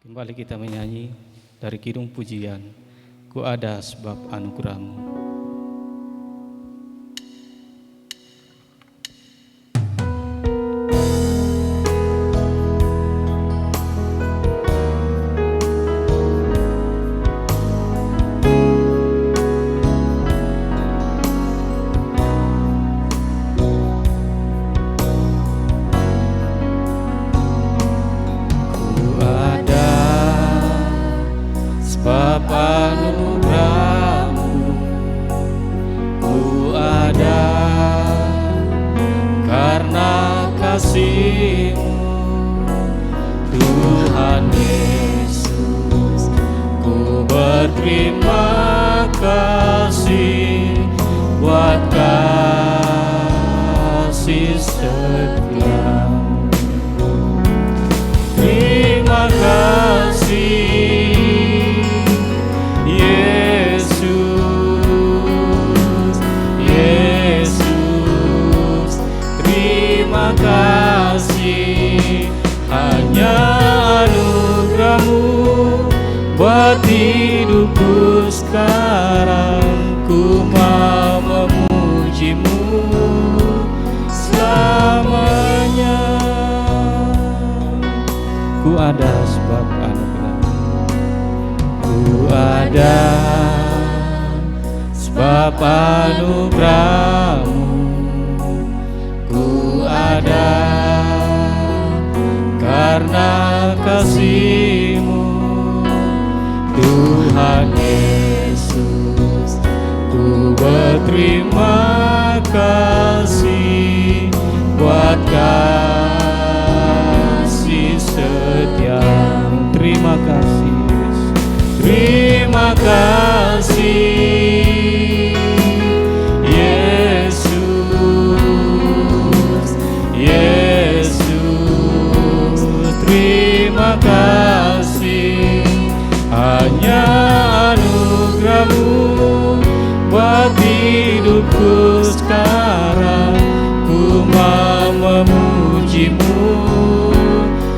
Kembali kita menyanyi dari Kidung Pujian, Ku Ada Sebab Anugerah-Mu. Sebab anugerah-Mu, ku ada karena kasih-Mu, Tuhan Yesus. Ku berterima kasih buat kasih setia-Mu. Terima kasih kasih, hanya anugerah-Mu buat hidupku sekarang. Ku mau memuji-Mu selamanya. Ku ada sebab anugerah-Mu, ku ada sebab anugerah-Mu, ada karena kasih-Mu, Tuhan Yesus. Ku berterima kasih buat kasih setia-Mu. Terima kasih, terima kasih terima kasih, hanya anugerah-Mu buat hidupku sekarang. Ku mau memuji-Mu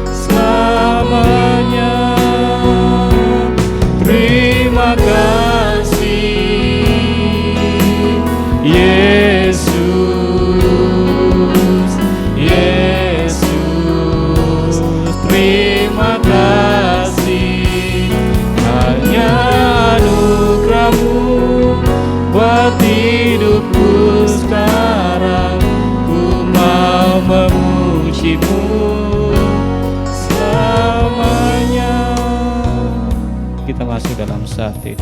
selamanya. Terima kasih Yesus, Yesus. Terima kasih, hanya anugerah-Mu buat hidupku sekarang. Ku mau memuji-Mu selamanya. Kita masuk dalam saat ini.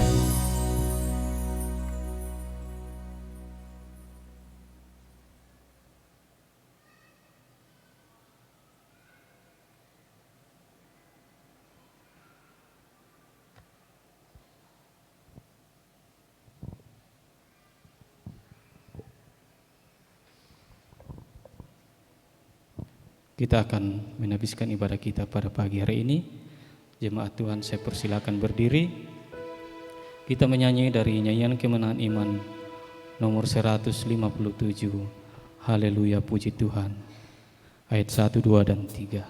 Kita akan menghabiskan ibadah kita pada pagi hari ini. Jemaat Tuhan, saya persilakan berdiri. Kita menyanyi dari nyanyian Kemenangan Iman nomor 157, Haleluya Puji Tuhan, ayat 1, 2, dan 3.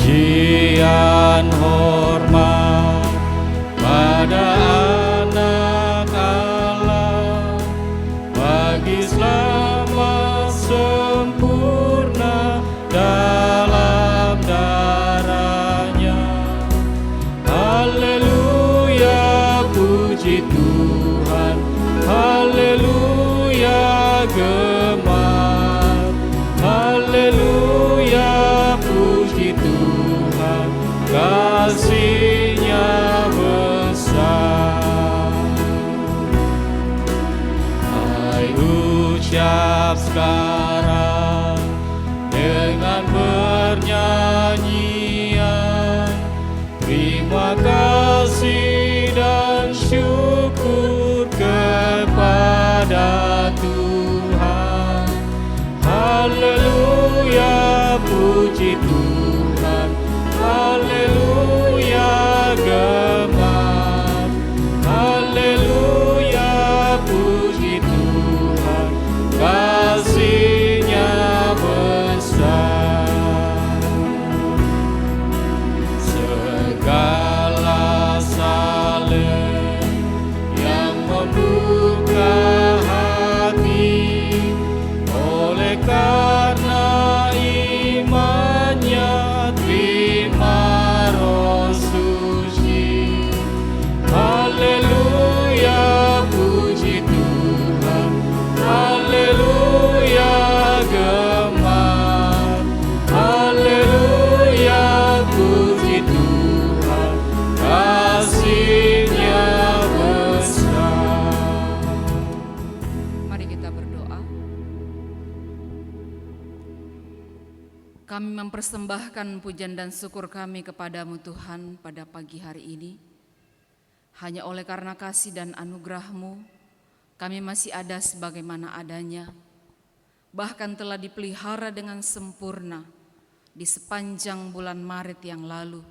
Pujian hormat pada anak Allah, bagi selamat sempurna dalam darahnya. Haleluya puji Tuhan, haleluya gemar, haleluya puji Tuhan, kasih-Nya besar. Hai ucap sekarang dengan bernyanyian, terima kasih dan syukur kepada Tuhan. Haleluya puji Tuhan, haleluya gemar, haleluya Kami mempersembahkan pujian dan syukur kami kepadamu Tuhan pada pagi hari ini. Hanya oleh karena kasih dan anugerah-Mu, kami masih ada sebagaimana adanya. Bahkan telah dipelihara dengan sempurna di sepanjang bulan Maret yang lalu.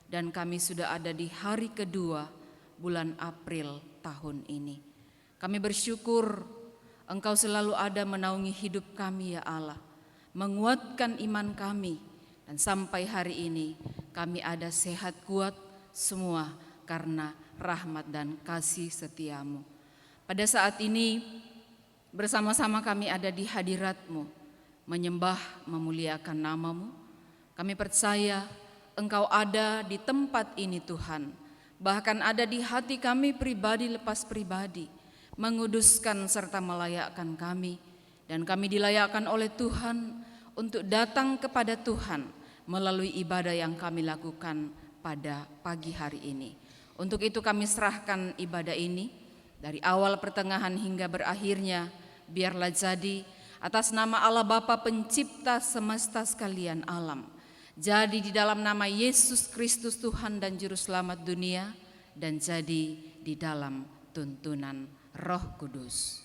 Dan kami sudah ada di hari kedua bulan April tahun ini. Kami bersyukur Engkau selalu ada menaungi hidup kami ya Allah, menguatkan iman kami, dan sampai hari ini kami ada sehat kuat semua karena rahmat dan kasih setiamu. Pada saat ini bersama-sama kami ada di hadirat-Mu, menyembah, memuliakan nama-Mu. Kami percaya Engkau ada di tempat ini Tuhan, bahkan ada di hati kami pribadi lepas pribadi, menguduskan serta melayakkan kami. Dan kami dilayakkan oleh Tuhan untuk datang kepada Tuhan melalui ibadah yang kami lakukan pada pagi hari ini. Untuk itu kami serahkan ibadah ini dari awal pertengahan hingga berakhirnya, biarlah jadi atas nama Allah Bapa pencipta semesta sekalian alam. Jadi di dalam nama Yesus Kristus Tuhan dan Juru Selamat dunia, dan jadi di dalam tuntunan Roh Kudus.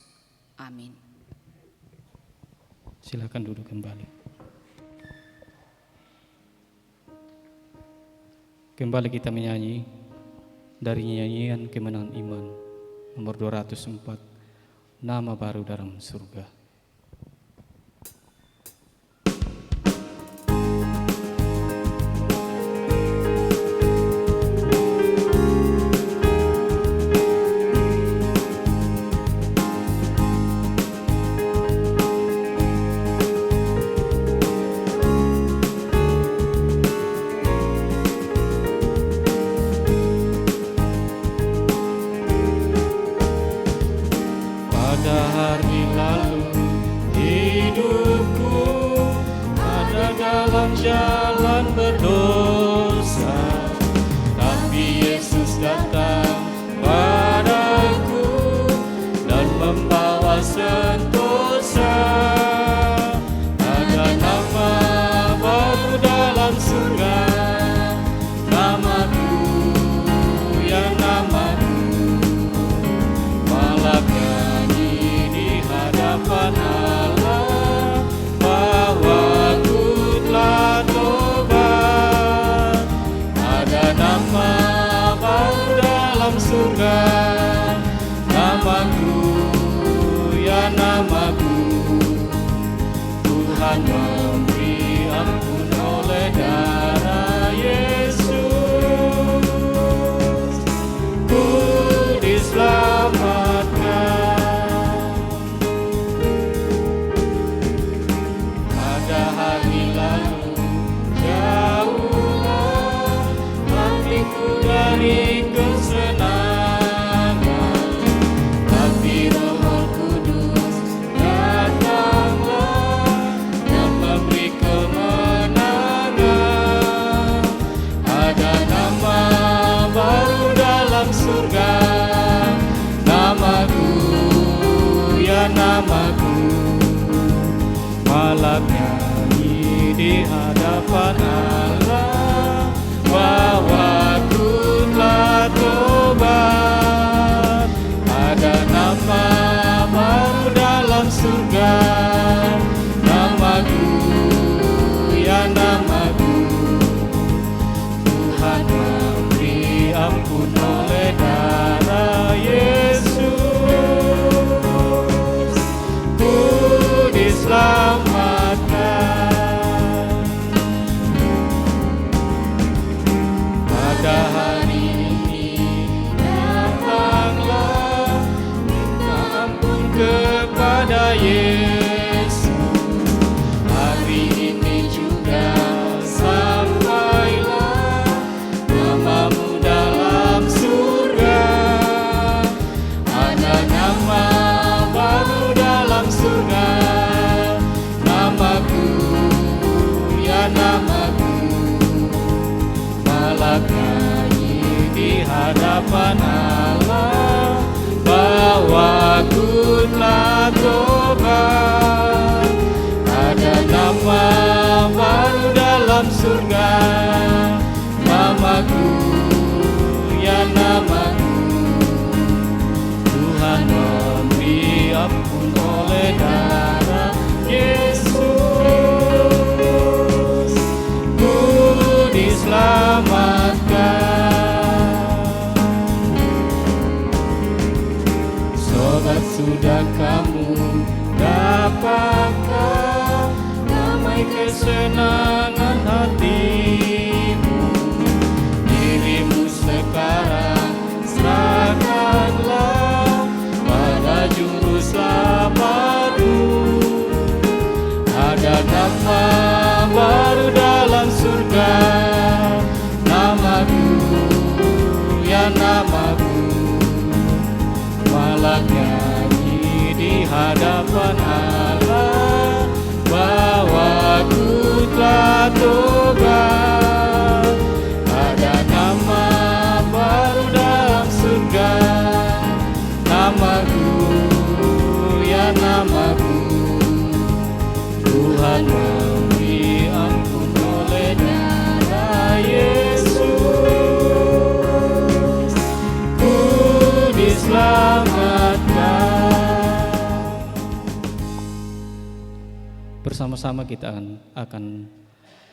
Amin. Silakan duduk kembali. Kembali kita menyanyi dari nyanyian Kemenangan Iman nomor 204, Nama Baru dalam Surga. Jalan berdosa, tapi Yesus datang padaku dan membawa sentosa. Ada nama baru dalam surga, namaku ya namaku, malah nyanyi di hadapan Allah bahwa telah tobat. Ada nama baru dalam surga, namaku ya namaku. Tuhan memberi ampun oleh darah Yesus, ku diselamatkan. Ada hari lalu jauhlah hatiku dari kesenangan, tapi Roh Kudus datanglah dan memberi kemenangan. Ada nama baru dalam surga, namaku ya namaku, malam nyanyi di hadapan Allah bahwa ku telah tobat. Ada nama baru dalam surga, namaku ya namaku. Tuhan memberi ampun oleh darah Yesus, ku diselamatkan. Pada hari ini datanglah minta ampun kepada Yesus. Hari ini juga sampailah namamu dalam surga. Ada nama baru dalam surga, namaku ya namaku, malah nyanyi di hadapan Allah bahwa ku telah tobat. Ada nama baru lapangkan damai kesenangan hatimu. Dirimu sekarang serahkanlah pada Juru Selamatmu. Ada nama baru dalam surga, namaku, ya namaku. Malak nyanyi di hadapan Allah bahwa ku telah tobat. Ada nama baru dalam surga, namaku, ya namaku. Tuhan memberi ampun oleh darah Yesus, ku diselamatkan. Bersama-sama kita akan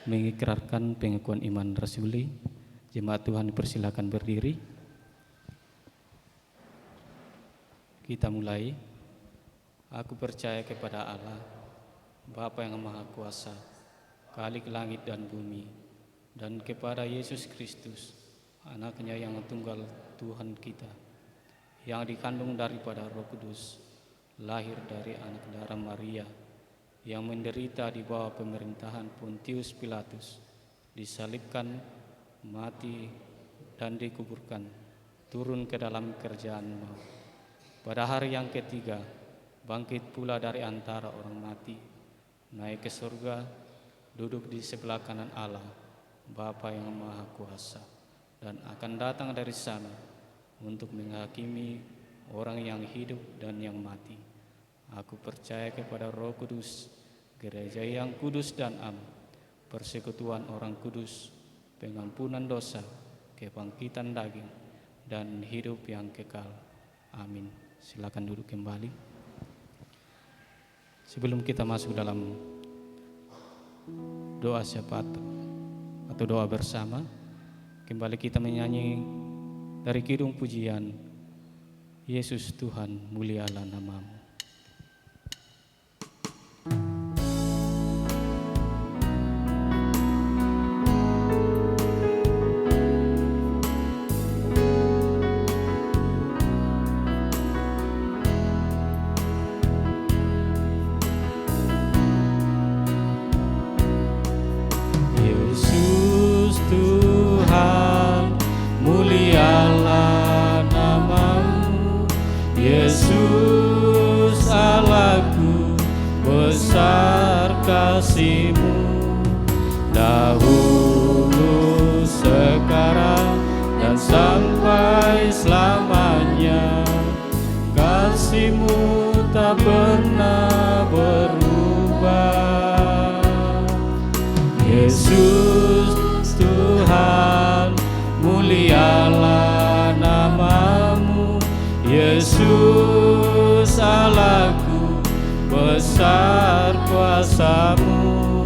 mengikrarkan pengakuan iman rasuli. Jemaat Tuhan dipersilakan berdiri. Kita mulai. Aku percaya kepada Allah, Bapa yang Maha Kuasa, Khalik langit dan bumi, dan kepada Yesus Kristus, Anaknya yang tunggal Tuhan kita, yang dikandung daripada Roh Kudus, lahir dari anak darah Maria, yang menderita di bawah pemerintahan Pontius Pilatus, disalibkan, mati, dan dikuburkan, turun ke dalam kerjaan maut. Pada hari yang ketiga, bangkit pula dari antara orang mati, naik ke surga, duduk di sebelah kanan Allah, Bapa yang Maha Kuasa, dan akan datang dari sana untuk menghakimi orang yang hidup dan yang mati. Aku percaya kepada Roh Kudus, gereja yang kudus dan am, persekutuan orang kudus, pengampunan dosa, kebangkitan daging, dan hidup yang kekal. Amin. Silakan duduk kembali. Sebelum kita masuk dalam doa syafaat atau doa bersama, kembali kita menyanyi dari kidung pujian, Yesus Tuhan mulialah namamu. Yesus Allahku, besar kasih-Mu, dahulu, sekarang, dan sampai selamanya. Kasih-Mu tak pernah berubah. Yesus Tuhan, mulialah namamu. Yesus Allahku, besar kuasa-Mu,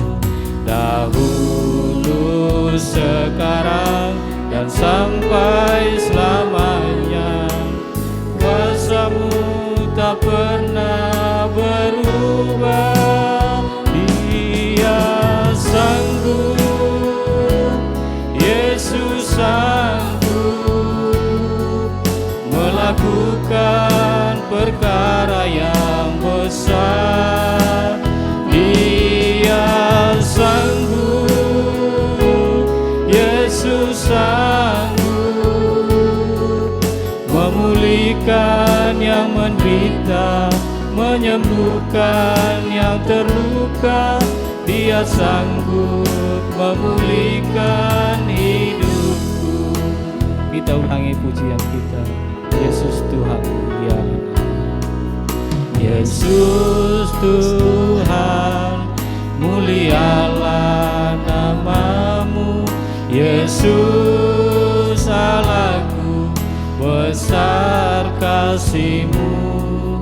dahulu, sekarang, dan sampai selamanya. Kuasa-Mu tak pernah berubah. Dia sanggup, Yesus sanggup melakukan perkara yang besar. Dia sanggup, Yesus sanggup memulihkan yang menderita, menyembuhkan yang terluka. Dia sanggup memulihkan hidupku. Kita ulangi pujian kita. Yesus Tuhan mulialah. Yesus Tuhan, mulialah namamu. Yesus Allahku, besar kasih-Mu,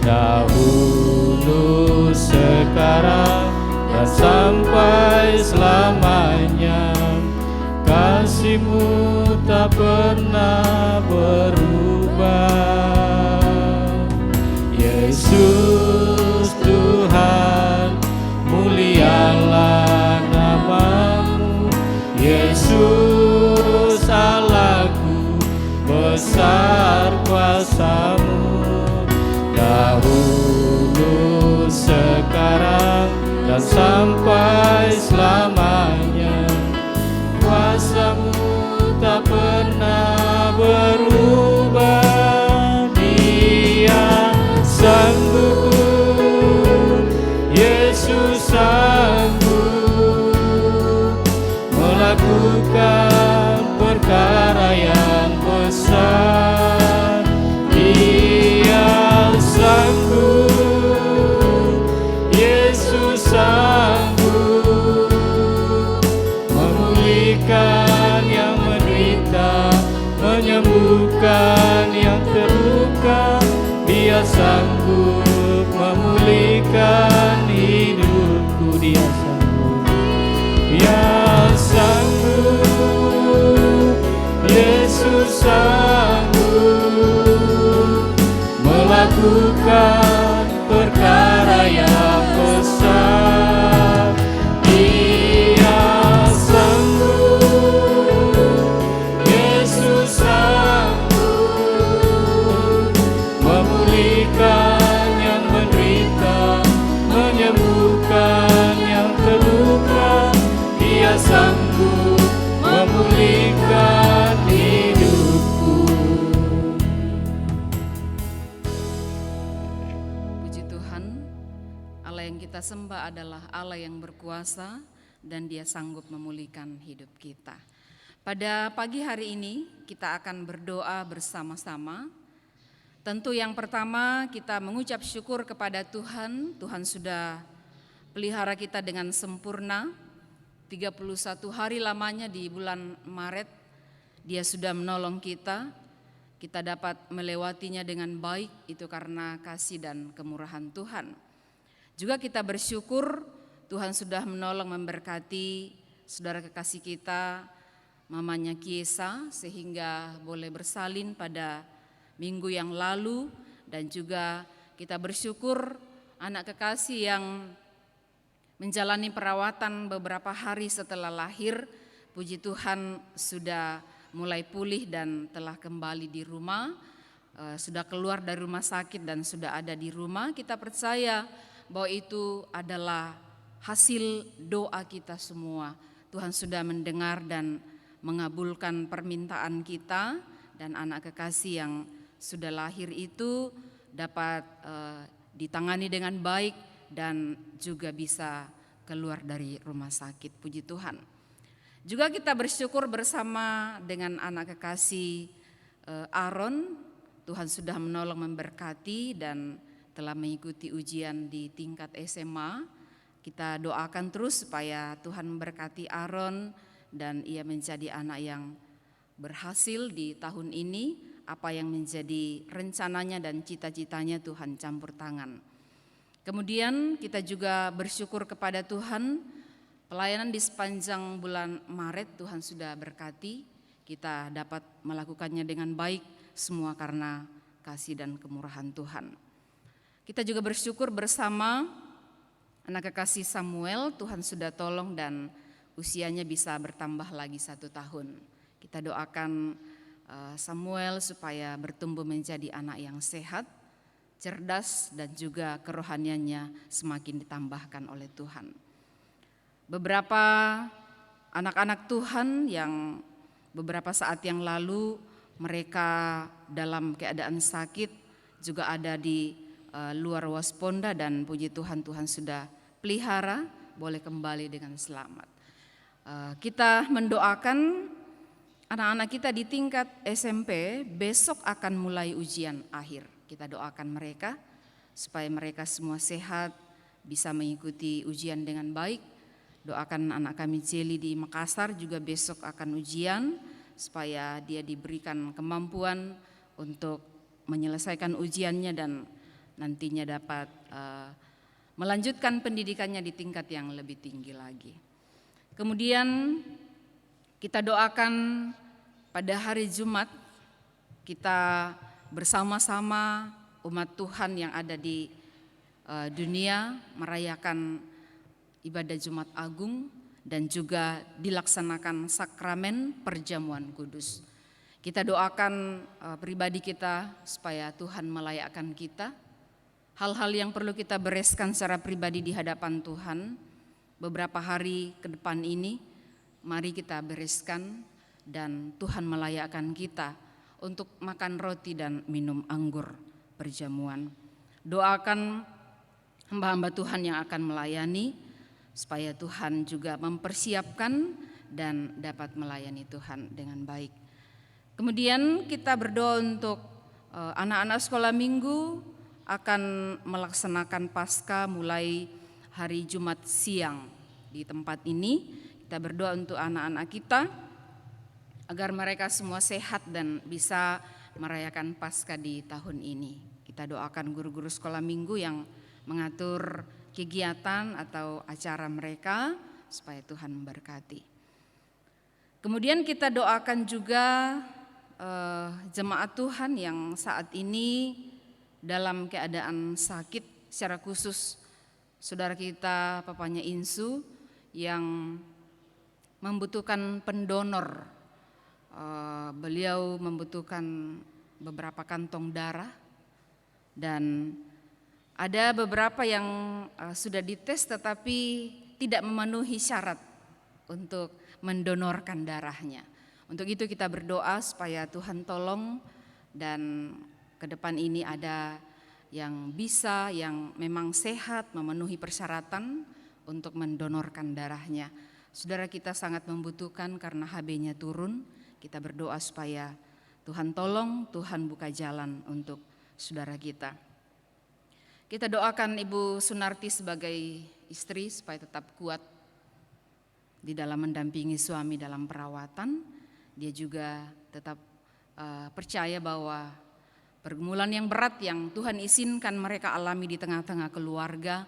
dahulu, sekarang, dan sampai selamanya. Kasih-Mu tak pernah berubah. Yesus Tuhan, kuasa-Mu, dahulu, sekarang, dan sampai selamanya. Kuasa-Mu tak pernah berubah, Dia sanggup, Yesus sanggup melakukan perkara yang besar. Dia sanggup, Yesus sanggup memulihkan yang menderita, menyembuhkan yang terluka. Dia sanggup memulihkan hidupku. Dia sanggup, Dia sanggup, Yesus sanggup melakukan perkara yang besar. Dia sanggup, Yesus sanggup memulihkan yang menderita, menyembuhkan yang terluka. Dia sanggup memulihkan hidupku. Puji Tuhan, Allah yang kita sembah adalah Allah yang berkuasa dan Dia sanggup memulihkan hidup kita. Pada pagi hari ini kita akan berdoa bersama-sama. Tentu yang pertama kita mengucap syukur kepada Tuhan. Tuhan sudah pelihara kita dengan sempurna. 31 hari lamanya di bulan Maret, Dia sudah menolong kita. Kita dapat melewatinya dengan baik, itu karena kasih dan kemurahan Tuhan. Juga kita bersyukur Tuhan sudah menolong memberkati saudara kekasih kita, mamanya Kiesa, sehingga boleh bersalin pada minggu yang lalu. Dan juga kita bersyukur anak kekasih yang menjalani perawatan beberapa hari setelah lahir, puji Tuhan sudah mulai pulih dan telah kembali di rumah, sudah keluar dari rumah sakit dan sudah ada di rumah. Kita percaya bahwa itu adalah hasil doa kita semua. Tuhan sudah mendengar dan mengabulkan permintaan kita, dan anak kekasih yang sudah lahir itu dapat ditangani dengan baik dan juga bisa keluar dari rumah sakit. Puji Tuhan. Juga kita bersyukur bersama dengan anak kekasih Aaron. Tuhan sudah menolong memberkati dan telah mengikuti ujian di tingkat SMA. Kita doakan terus supaya Tuhan memberkati Aaron dan ia menjadi anak yang berhasil di tahun ini. Apa yang menjadi rencananya dan cita-citanya Tuhan campur tangan. Kemudian kita juga bersyukur kepada Tuhan, pelayanan di sepanjang bulan Maret Tuhan sudah berkati, kita dapat melakukannya dengan baik, semua karena kasih dan kemurahan Tuhan. Kita juga bersyukur bersama anak kekasih Samuel, Tuhan sudah tolong dan usianya bisa bertambah lagi 1 tahun. Kita doakan Samuel supaya bertumbuh menjadi anak yang sehat, cerdas, dan juga kerohaniannya semakin ditambahkan oleh Tuhan. Beberapa anak-anak Tuhan yang beberapa saat yang lalu mereka dalam keadaan sakit juga ada di luar Wasponda, dan puji Tuhan, Tuhan sudah pelihara boleh kembali dengan selamat. Kita mendoakan anak-anak kita di tingkat SMP besok akan mulai ujian akhir. Kita doakan mereka supaya mereka semua sehat, bisa mengikuti ujian dengan baik. Doakan anak kami Jeli di Makassar juga besok akan ujian, supaya dia diberikan kemampuan untuk menyelesaikan ujiannya dan nantinya dapat melanjutkan pendidikannya di tingkat yang lebih tinggi lagi. Kemudian kita doakan pada hari Jumat kita bersama-sama umat Tuhan yang ada di dunia merayakan ibadah Jumat Agung dan juga dilaksanakan sakramen perjamuan kudus. Kita doakan pribadi kita supaya Tuhan melayakkan kita. Hal-hal yang perlu kita bereskan secara pribadi di hadapan Tuhan beberapa hari ke depan ini, mari kita bereskan dan Tuhan melayakkan kita untuk makan roti dan minum anggur perjamuan. Doakan hamba-hamba Tuhan yang akan melayani supaya Tuhan juga mempersiapkan dan dapat melayani Tuhan dengan baik. Kemudian kita berdoa untuk anak-anak sekolah minggu akan melaksanakan Paskah mulai hari Jumat siang di tempat ini. Kita berdoa untuk anak-anak kita agar mereka semua sehat dan bisa merayakan Paskah di tahun ini. Kita doakan guru-guru sekolah minggu yang mengatur kegiatan atau acara mereka supaya Tuhan memberkati. Kemudian kita doakan juga jemaat Tuhan yang saat ini dalam keadaan sakit, secara khusus saudara kita papanya Insu yang membutuhkan pendonor. Beliau membutuhkan beberapa kantong darah dan ada beberapa yang sudah dites tetapi tidak memenuhi syarat untuk mendonorkan darahnya. Untuk itu kita berdoa supaya Tuhan tolong dan ke depan ini ada yang bisa, yang memang sehat, memenuhi persyaratan untuk mendonorkan darahnya. Saudara kita sangat membutuhkan karena HB-nya turun. Kita berdoa supaya Tuhan tolong, Tuhan buka jalan untuk saudara kita. Kita doakan Ibu Sunarti sebagai istri supaya tetap kuat di dalam mendampingi suami dalam perawatan. Dia juga tetap percaya bahwa pergumulan yang berat yang Tuhan izinkan mereka alami di tengah-tengah keluarga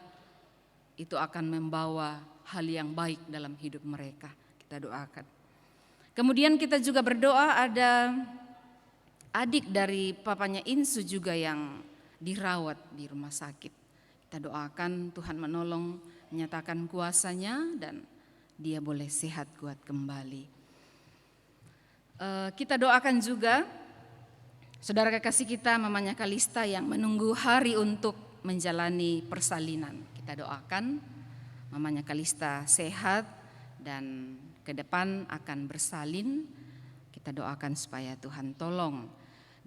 itu akan membawa hal yang baik dalam hidup mereka. Kita doakan. Kemudian kita juga berdoa ada adik dari papanya Insu juga yang dirawat di rumah sakit. Kita doakan Tuhan menolong, menyatakan kuasa-Nya dan dia boleh sehat kuat kembali. Kita doakan juga saudara kekasih kita mamanya Kalista yang menunggu hari untuk menjalani persalinan. Kita doakan mamanya Kalista sehat dan ke depan akan bersalin. Kita doakan supaya Tuhan tolong.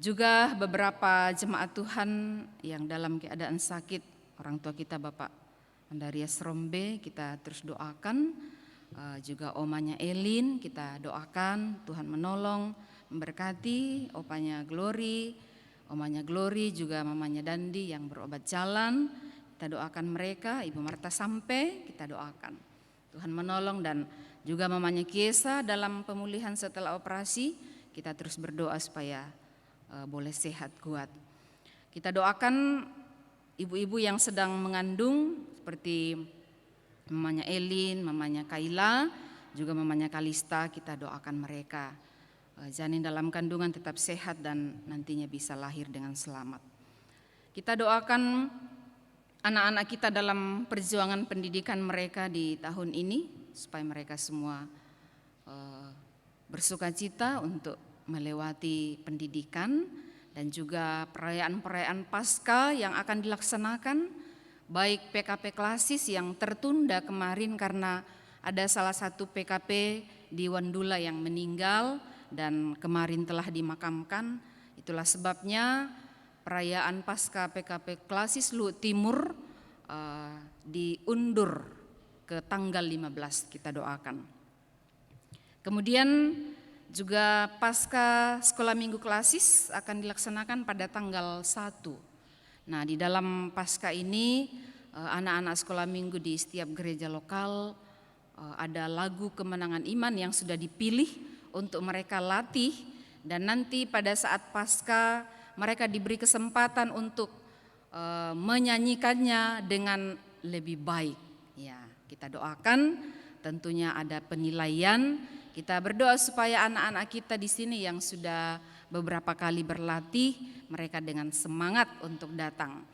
Juga beberapa jemaat Tuhan yang dalam keadaan sakit, orang tua kita Bapak Andarias Rombe kita terus doakan. Juga omanya Elin kita doakan Tuhan menolong, memberkati. Opanya Glory, omanya Glory juga mamanya Dandi yang berobat jalan. Kita doakan mereka, Ibu Marta Sampe kita doakan Tuhan menolong, dan juga mamanya Kiesa dalam pemulihan setelah operasi. Kita terus berdoa supaya boleh sehat kuat. Kita doakan ibu-ibu yang sedang mengandung seperti mamanya Elin, mamanya Kaila, juga mamanya Kalista. Kita doakan mereka janin dalam kandungan tetap sehat dan nantinya bisa lahir dengan selamat. Kita doakan anak-anak kita dalam perjuangan pendidikan mereka di tahun ini supaya mereka semua bersukacita untuk melewati pendidikan dan juga perayaan-perayaan Paskah yang akan dilaksanakan. Baik PKP klasis yang tertunda kemarin karena ada salah satu PKP di Wandula yang meninggal dan kemarin telah dimakamkan. Itulah sebabnya perayaan Paskah PKP klasis Luhut Timur diundur ke tanggal 15, kita doakan. Kemudian juga Paskah Sekolah Minggu Klasis akan dilaksanakan pada tanggal 1. Nah, di dalam Paskah ini anak-anak sekolah minggu di setiap gereja lokal ada lagu kemenangan iman yang sudah dipilih untuk mereka latih, dan nanti pada saat Paskah mereka diberi kesempatan untuk menyanyikannya dengan lebih baik. Ya, kita doakan tentunya ada penilaian. Kita berdoa supaya anak-anak kita di sini yang sudah beberapa kali berlatih, mereka dengan semangat untuk datang.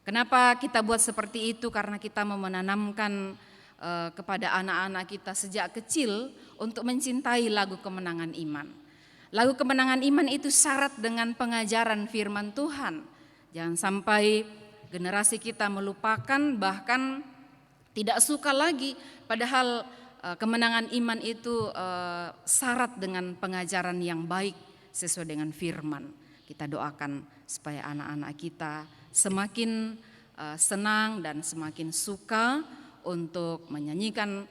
Kenapa kita buat seperti itu? Karena kita mau menanamkan kepada anak-anak kita sejak kecil untuk mencintai lagu kemenangan iman. Lagu kemenangan iman itu syarat dengan pengajaran firman Tuhan. Jangan sampai generasi kita melupakan, bahkan tidak suka lagi, padahal kemenangan iman itu syarat dengan pengajaran yang baik sesuai dengan firman. Kita doakan supaya anak-anak kita semakin senang dan semakin suka untuk menyanyikan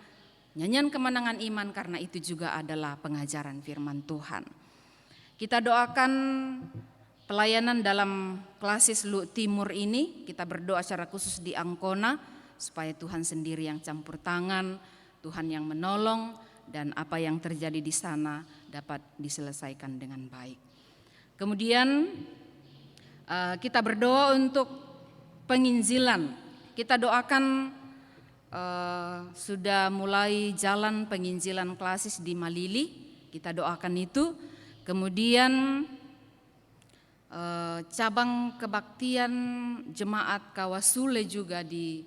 nyanyian kemenangan iman, karena itu juga adalah pengajaran firman Tuhan. Kita doakan pelayanan dalam Klasis Lu Timur ini, kita berdoa secara khusus di Angkona supaya Tuhan sendiri yang campur tangan, Tuhan yang menolong, dan apa yang terjadi di sana dapat diselesaikan dengan baik. Kemudian kita berdoa untuk penginjilan. Kita doakan sudah mulai jalan penginjilan Klasis di Malili, kita doakan itu. Kemudian cabang kebaktian jemaat Kawasule juga di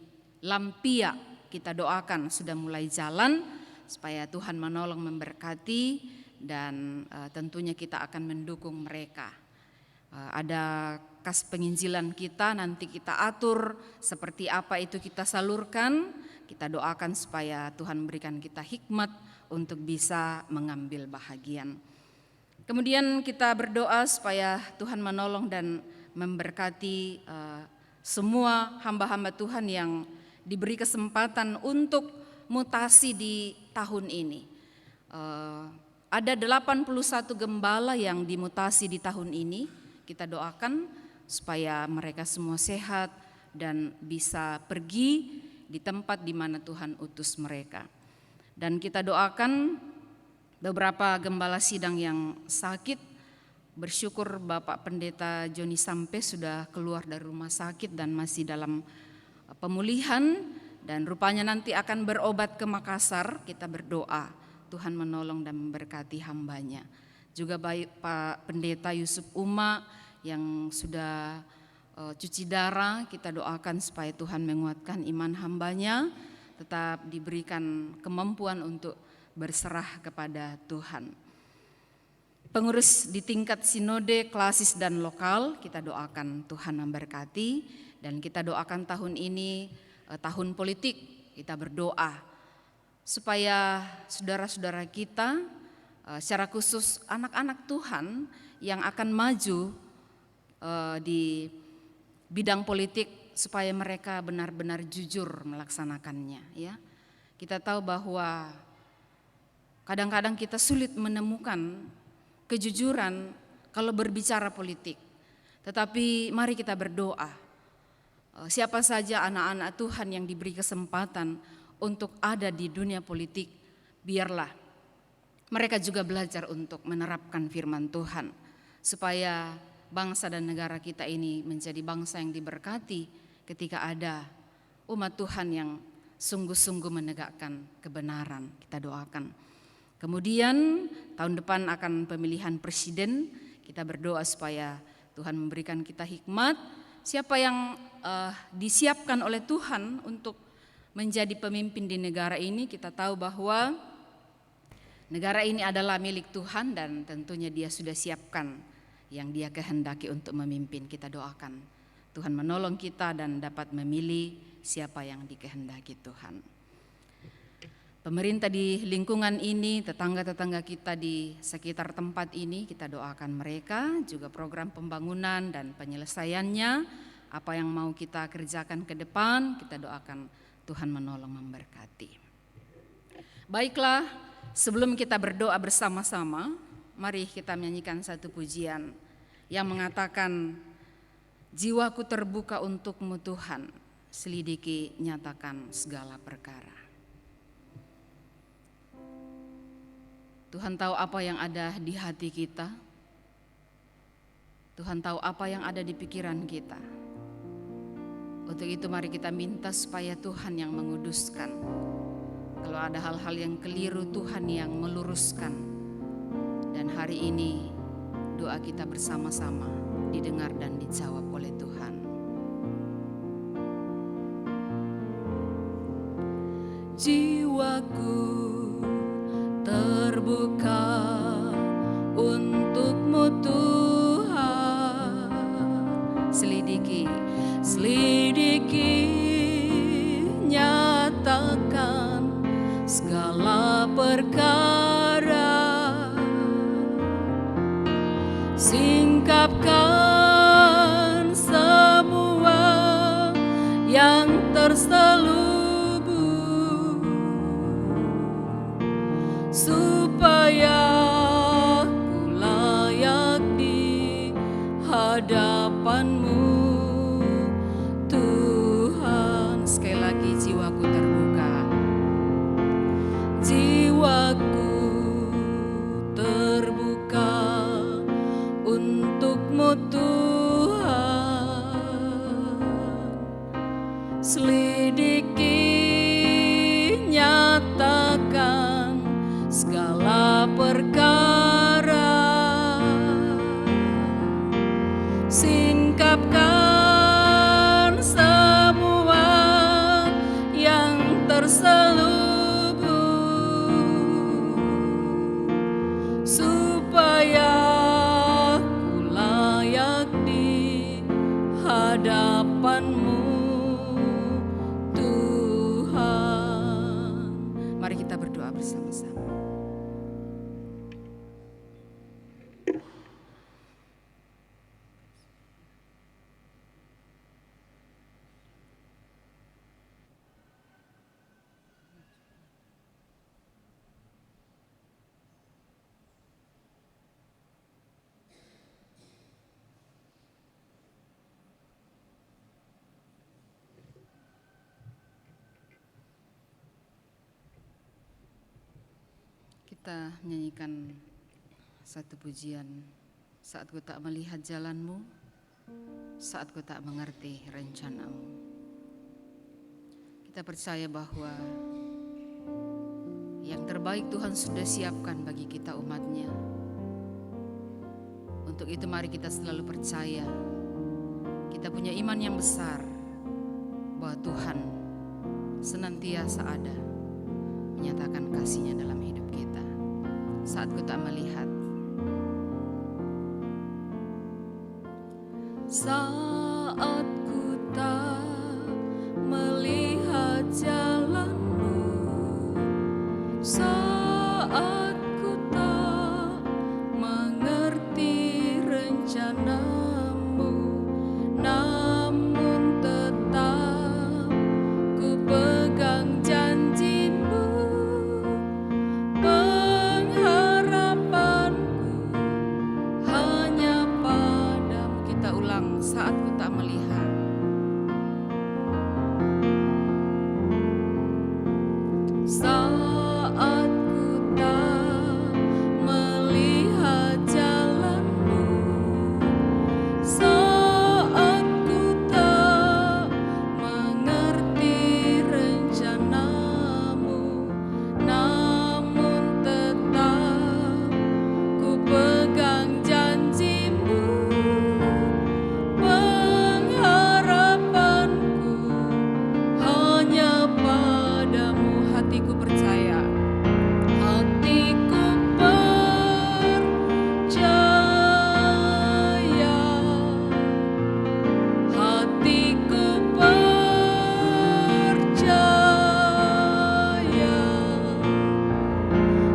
Lampia, kita doakan sudah mulai jalan supaya Tuhan menolong, memberkati, dan tentunya kita akan mendukung mereka. Ada kas penginjilan kita, nanti kita atur seperti apa itu kita salurkan. Kita doakan supaya Tuhan memberikan kita hikmat untuk bisa mengambil bahagian. Kemudian kita berdoa supaya Tuhan menolong dan memberkati semua hamba-hamba Tuhan yang diberi kesempatan untuk mutasi di tahun ini. Ada 81 gembala yang dimutasi di tahun ini. Kita doakan supaya mereka semua sehat dan bisa pergi di tempat di mana Tuhan utus mereka. Dan kita doakan beberapa gembala sidang yang sakit. Bersyukur Bapak Pendeta Joni Sampe sudah keluar dari rumah sakit dan masih dalam pemulihan, dan rupanya nanti akan berobat ke Makassar. Kita berdoa Tuhan menolong dan memberkati hambanya. Juga baik Pak Pendeta Yusuf Uma yang sudah cuci darah, kita doakan supaya Tuhan menguatkan iman hambanya, tetap diberikan kemampuan untuk berserah kepada Tuhan. Pengurus di tingkat sinode, klasis dan lokal, kita doakan Tuhan memberkati, dan kita doakan tahun ini tahun politik. Kita berdoa supaya saudara-saudara kita, secara khusus anak-anak Tuhan yang akan maju di bidang politik, supaya mereka benar-benar jujur melaksanakannya. Ya, kita tahu bahwa kadang-kadang kita sulit menemukan kejujuran kalau berbicara politik. Tetapi mari kita berdoa. Siapa saja anak-anak Tuhan yang diberi kesempatan untuk ada di dunia politik, biarlah mereka juga belajar untuk menerapkan firman Tuhan, supaya bangsa dan negara kita ini menjadi bangsa yang diberkati ketika ada umat Tuhan yang sungguh-sungguh menegakkan kebenaran. Kita doakan. Kemudian tahun depan akan pemilihan presiden, kita berdoa supaya Tuhan memberikan kita hikmat. Siapa yang disiapkan oleh Tuhan untuk menjadi pemimpin di negara ini, kita tahu bahwa negara ini adalah milik Tuhan dan tentunya Dia sudah siapkan yang Dia kehendaki untuk memimpin. Kita doakan Tuhan menolong kita dan dapat memilih siapa yang dikehendaki Tuhan. Pemerintah di lingkungan ini, tetangga-tetangga kita di sekitar tempat ini, kita doakan mereka, juga program pembangunan dan penyelesaiannya, apa yang mau kita kerjakan ke depan, kita doakan Tuhan menolong memberkati. Baiklah, sebelum kita berdoa bersama-sama, mari kita menyanyikan satu pujian yang mengatakan, jiwaku terbuka untukmu Tuhan, selidiki nyatakan segala perkara. Tuhan tahu apa yang ada di hati kita. Tuhan tahu apa yang ada di pikiran kita. Untuk itu mari kita minta supaya Tuhan yang menguduskan. Kalau ada hal-hal yang keliru, Tuhan yang meluruskan. Dan hari ini doa kita bersama-sama didengar dan dijawab oleh Tuhan. Jiwaku terbuka untuk Singkapkan semua yang terselubung, supaya ku layak di hadapan-Mu, Tuhan. Sekali lagi jiwaku terbuka, jiwaku terbuka untuk-Mu, Tuhan. Selidiki, nyatakan segala perkara, singkapkan semua yang terselubung, supaya ku layak di hadapan-Mu, Tuhan. Mari kita berdoa bersama-sama. Kita menyanyikan satu pujian, saat ku tak melihat jalan-Mu, saat ku tak mengerti rencana-Mu. Kita percaya bahwa yang terbaik Tuhan sudah siapkan bagi kita umat-Nya. Untuk itu mari kita selalu percaya, kita punya iman yang besar bahwa Tuhan senantiasa ada menyatakan kasih-Nya dalam hidup kita. Saat ku tak melihat, saat ku tak melihat jalan-Mu, saat ku tak mengerti rencana-Mu, namun tetap ku pegang janji-Mu. Saat ku tak melihat, saat ku tak melihat jalan-Mu, saat ku tak mengerti rencana-Mu, namun tetap ku pegang janji-Mu. Hatiku percaya, hatiku percaya, hatiku percaya,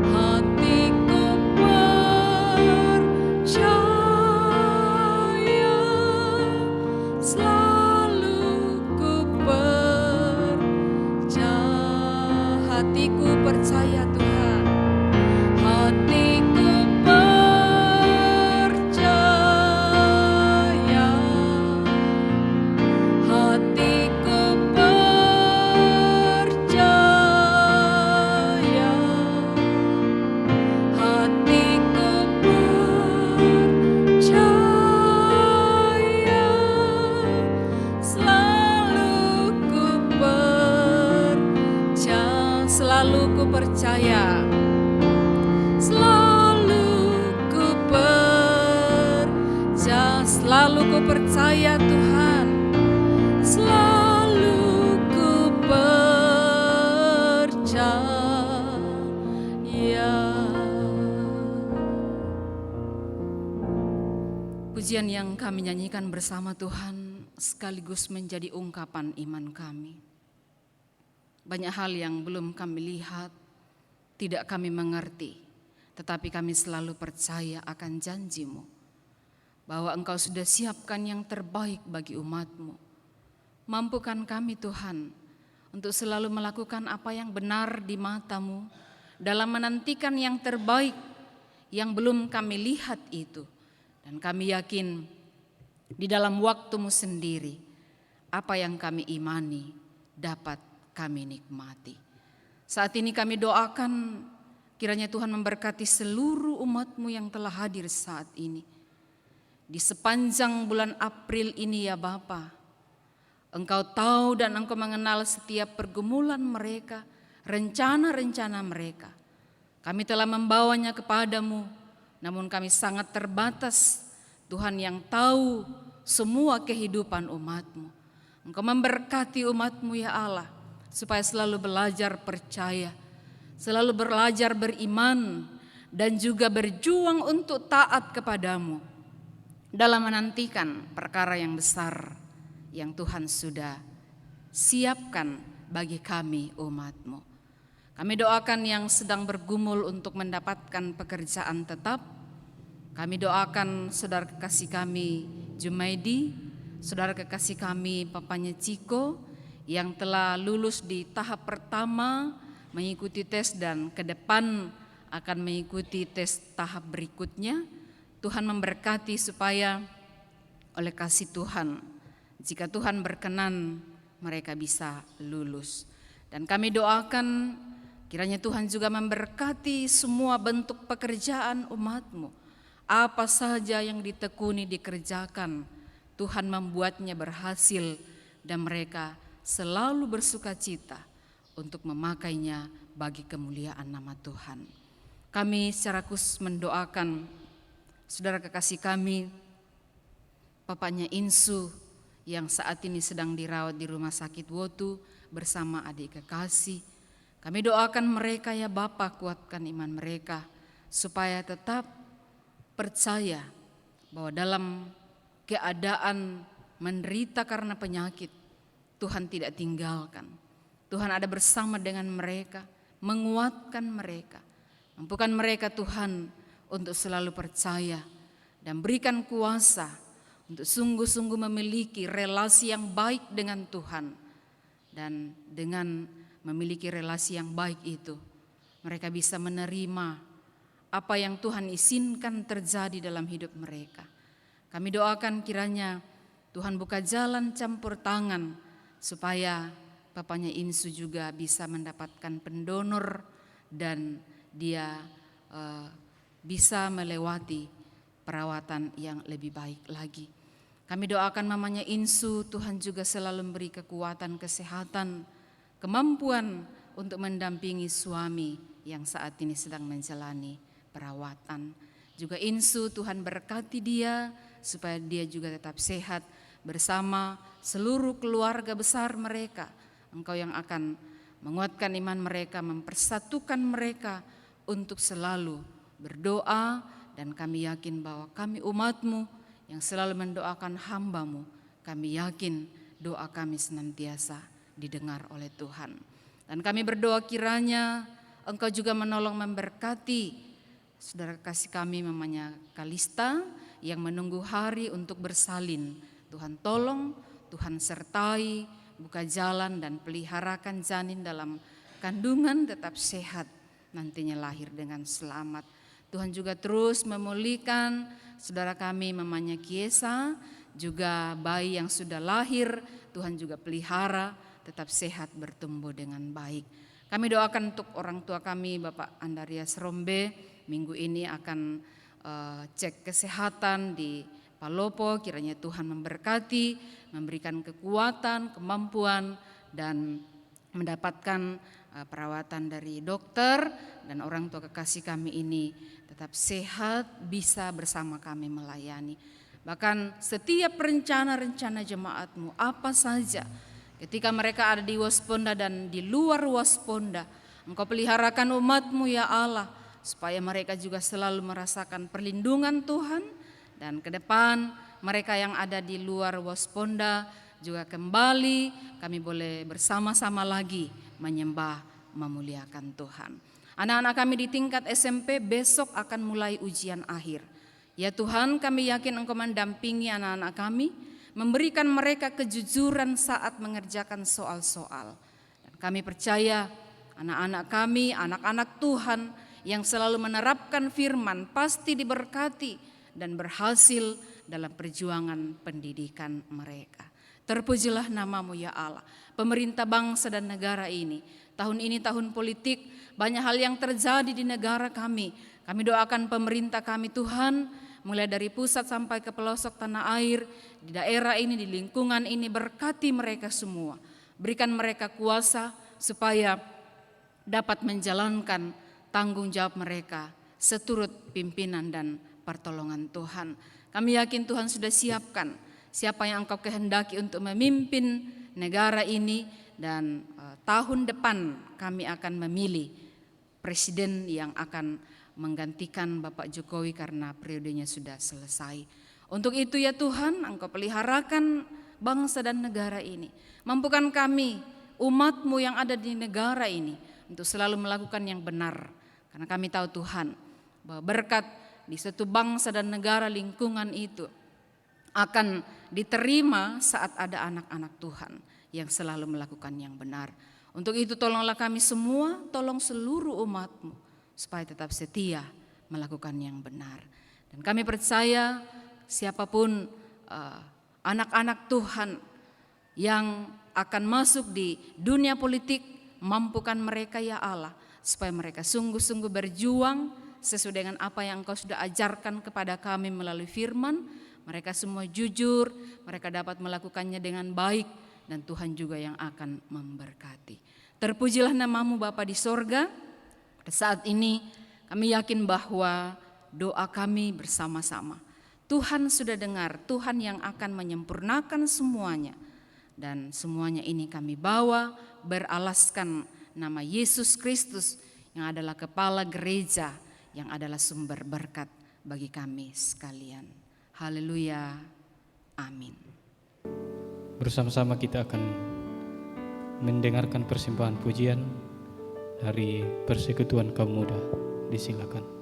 hatiku percaya, selalu ku hatiku percaya Tuhan, hatiku percaya, hatiku percaya, hatiku percaya, selalu ku percaya, selalu ku percaya, selalu ku percaya, selalu ku percaya Tuhan, selalu ku percaya. Pujian yang kami nyanyikan bersama Tuhan sekaligus menjadi ungkapan iman kami. Banyak hal yang belum kami lihat, tidak kami mengerti, tetapi kami selalu percaya akan janji-Mu. bahwa Engkau sudah siapkan yang terbaik bagi umat-Mu. Mampukan kami Tuhan untuk selalu melakukan apa yang benar di mata-Mu dalam menantikan yang terbaik yang belum kami lihat itu. Dan kami yakin di dalam waktu-Mu sendiri, apa yang kami imani dapat kami nikmati. Saat ini kami doakan kiranya Tuhan memberkati seluruh umat-Mu yang telah hadir saat ini. Di sepanjang bulan April ini ya Bapa, Engkau tahu dan Engkau mengenal setiap pergumulan mereka, rencana-rencana mereka. Kami telah membawanya kepadamu, namun kami sangat terbatas. Tuhan yang tahu semua kehidupan umat-Mu. Engkau memberkati umat-Mu ya Allah, supaya selalu belajar percaya, selalu belajar beriman, dan juga berjuang untuk taat kepadamu dalam menantikan perkara yang besar yang Tuhan sudah siapkan bagi kami umat-Mu. Kami doakan yang sedang bergumul untuk mendapatkan pekerjaan tetap. Kami doakan saudara kekasih kami Jumaidi, saudara kekasih kami papanya Ciko yang telah lulus di tahap pertama mengikuti tes dan ke depan akan mengikuti tes tahap berikutnya. Tuhan memberkati supaya oleh kasih Tuhan, jika Tuhan berkenan mereka bisa lulus. Dan kami doakan kiranya Tuhan juga memberkati semua bentuk pekerjaan umat-Mu. Apa saja yang ditekuni dikerjakan, Tuhan membuatnya berhasil dan mereka selalu bersukacita untuk memakainya bagi kemuliaan nama Tuhan. Kami secara khusus mendoakan saudara kekasih kami, papanya Insu yang saat ini sedang dirawat di rumah sakit Wotu bersama adik kekasih. Kami doakan mereka ya Bapa, kuatkan iman mereka supaya tetap percaya bahwa dalam keadaan menderita karena penyakit, Tuhan tidak tinggalkan. Tuhan ada bersama dengan mereka, menguatkan mereka. Mampukan mereka Tuhan untuk selalu percaya dan berikan kuasa untuk sungguh-sungguh memiliki relasi yang baik dengan Tuhan. Dan dengan memiliki relasi yang baik itu, mereka bisa menerima apa yang Tuhan izinkan terjadi dalam hidup mereka. Kami doakan kiranya Tuhan buka jalan campur tangan supaya papanya Insu juga bisa mendapatkan pendonor dan dia bisa melewati perawatan yang lebih baik lagi. Kami doakan mamanya Insu, Tuhan juga selalu memberi kekuatan, kesehatan, kemampuan untuk mendampingi suami yang saat ini sedang menjalani perawatan. Juga Insu, Tuhan berkati dia supaya dia juga tetap sehat bersama seluruh keluarga besar mereka. Engkau yang akan menguatkan iman mereka, mempersatukan mereka untuk selalu berdoa. Dan kami yakin bahwa kami umat-Mu yang selalu mendoakan hamba-Mu, kami yakin doa kami senantiasa didengar oleh Tuhan. Dan kami berdoa kiranya Engkau juga menolong memberkati saudara kasih kami mamanya Kalista yang menunggu hari untuk bersalin. Tuhan tolong, Tuhan sertai, buka jalan dan peliharakan janin dalam kandungan tetap sehat, nantinya lahir dengan selamat. Tuhan juga terus memulihkan saudara kami mamanya Kiesa, juga bayi yang sudah lahir, Tuhan juga pelihara, tetap sehat bertumbuh dengan baik. Kami doakan untuk orang tua kami, Bapak Andarias Rombe, minggu ini akan cek kesehatan di Palopo, kiranya Tuhan memberkati, memberikan kekuatan, kemampuan, dan mendapatkan perawatan dari dokter, dan orang tua kekasih kami ini tetap sehat, bisa bersama kami melayani. Bahkan setiap rencana-rencana jemaat-Mu apa saja, ketika mereka ada di Wasponda dan di luar Wasponda, Engkau peliharakan umat-Mu ya Allah, supaya mereka juga selalu merasakan perlindungan Tuhan. Dan ke depan mereka yang ada di luar Wasponda juga kembali kami boleh bersama-sama lagi menyembah, memuliakan Tuhan. Anak-anak kami di tingkat SMP besok akan mulai ujian akhir Ya Tuhan, kami yakin Engkau mendampingi anak-anak kami, memberikan mereka kejujuran saat mengerjakan soal-soal. Dan kami percaya anak-anak kami, anak-anak Tuhan yang selalu menerapkan firman pasti diberkati dan berhasil dalam perjuangan pendidikan mereka. Terpujilah namamu ya Allah. Pemerintah bangsa dan negara ini, tahun ini tahun politik, banyak hal yang terjadi di negara kami. Kami doakan pemerintah kami Tuhan, mulai dari pusat sampai ke pelosok tanah air, di daerah ini, di lingkungan ini, berkati mereka semua. Berikan mereka kuasa supaya dapat menjalankan tanggung jawab mereka seturut pimpinan dan pertolongan Tuhan. Kami yakin Tuhan sudah siapkan siapa yang Engkau kehendaki untuk memimpin negara ini, dan tahun depan kami akan memilih presiden yang akan menggantikan Bapak Jokowi karena periodenya sudah selesai. Untuk itu ya Tuhan, Engkau peliharakan bangsa dan negara ini. Mampukan kami, umat-Mu yang ada di negara ini, untuk selalu melakukan yang benar. Karena kami tahu Tuhan, bahwa berkat di suatu bangsa dan negara lingkungan itu akan diterima saat ada anak-anak Tuhan yang selalu melakukan yang benar. Untuk itu tolonglah kami semua, tolong seluruh umat-Mu supaya tetap setia melakukan yang benar. Dan kami percaya siapapun anak-anak Tuhan yang akan masuk di dunia politik, mampukan mereka ya Allah, supaya mereka sungguh-sungguh berjuang sesuai dengan apa yang Engkau sudah ajarkan kepada kami melalui firman. Mereka semua jujur, mereka dapat melakukannya dengan baik, dan Tuhan juga yang akan memberkati. Terpujilah namamu Bapa di sorga. Pada saat ini kami yakin bahwa doa kami bersama-sama Tuhan sudah dengar, Tuhan yang akan menyempurnakan semuanya. Dan semuanya ini kami bawa beralaskan nama Yesus Kristus yang adalah kepala gereja, yang adalah sumber berkat bagi kami sekalian. Haleluya, amin. Bersama-sama kita akan mendengarkan persembahan pujian dari Persekutuan Kaum Muda. Disilakan.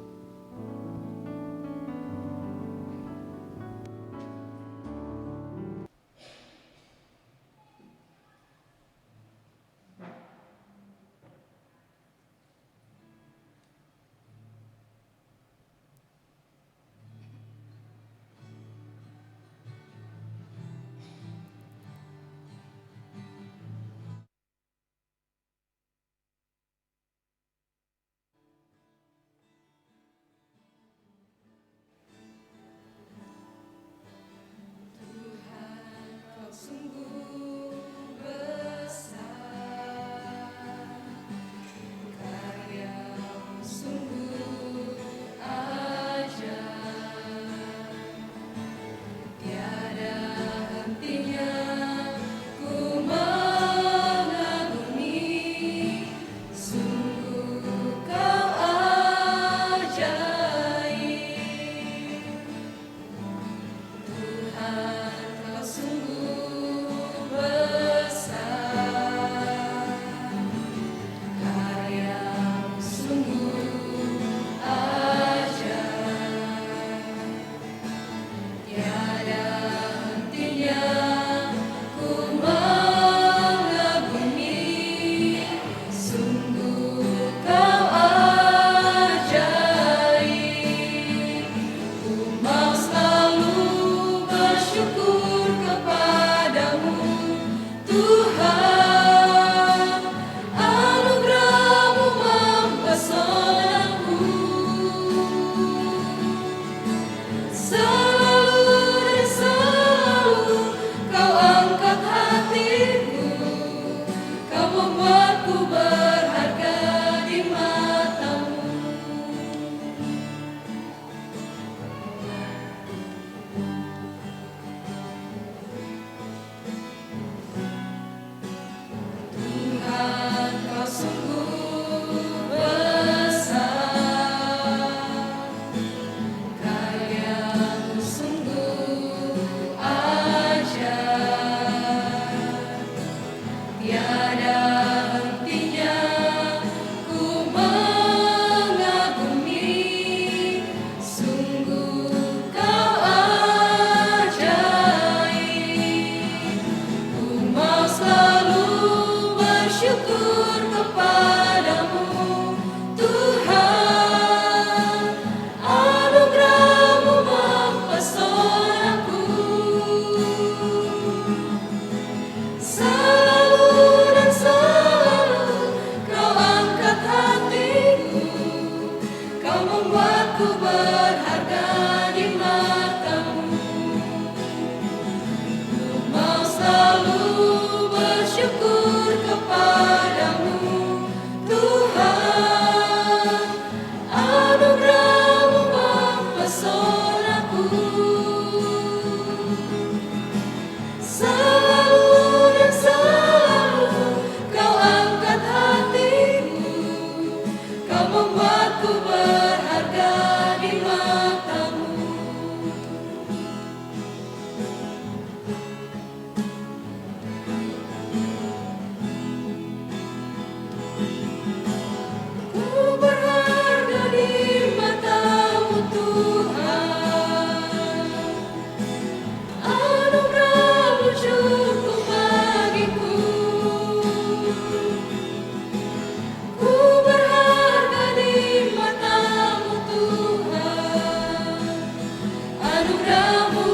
Anugerah-Mu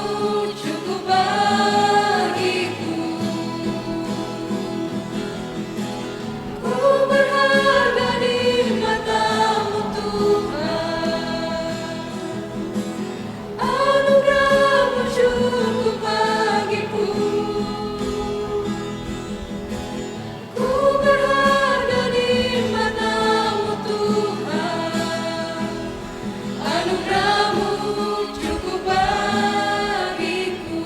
cukup bagiku. Ku berharga di mata-Mu Tuhan. Anugerah-Mu cukup bagiku. Ku berharga di mata-Mu Tuhan. Anugerah-Mu cukup bagiku.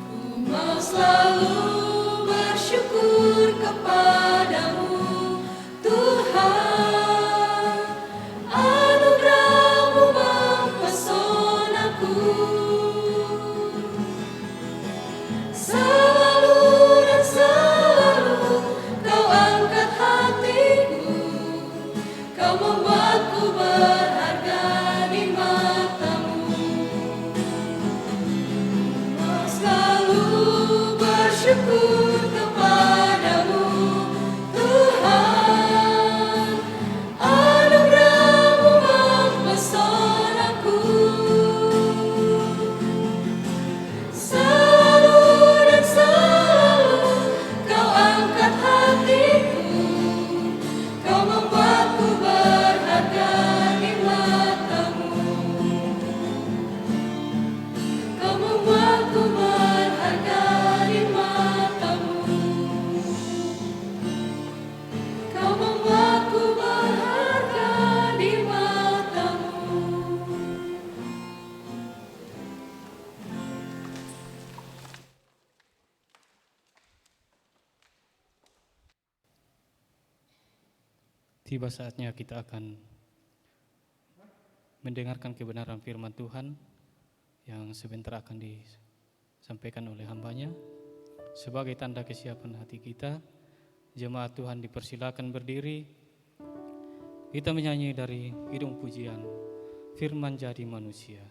Ku mau selalu bersyukur kepadamu Tuhan. Anugerah-Mu mempesonaku. Selalu dan selalu Kau angkat hatiku. Kau membuatku berharga di mata-Mu. Mau selalu bersyukur kepadamu Tuhan. Anugerah-Mu mempesonaku. Selalu dan selalu Kau angkat hatiku. Kau membuatku berharga di mata-Mu. Kau membuatku berharga di mata-Mu. Kau membuatku berharga di mata-Mu. Tiba saatnya kita akan mendengarkan kebenaran firman Tuhan yang sebentar akan disampaikan oleh hambanya. Sebagai tanda kesiapan hati kita, jemaat Tuhan dipersilakan berdiri. Kita menyanyi dari Kidung Pujian, Firman Jadi Manusia.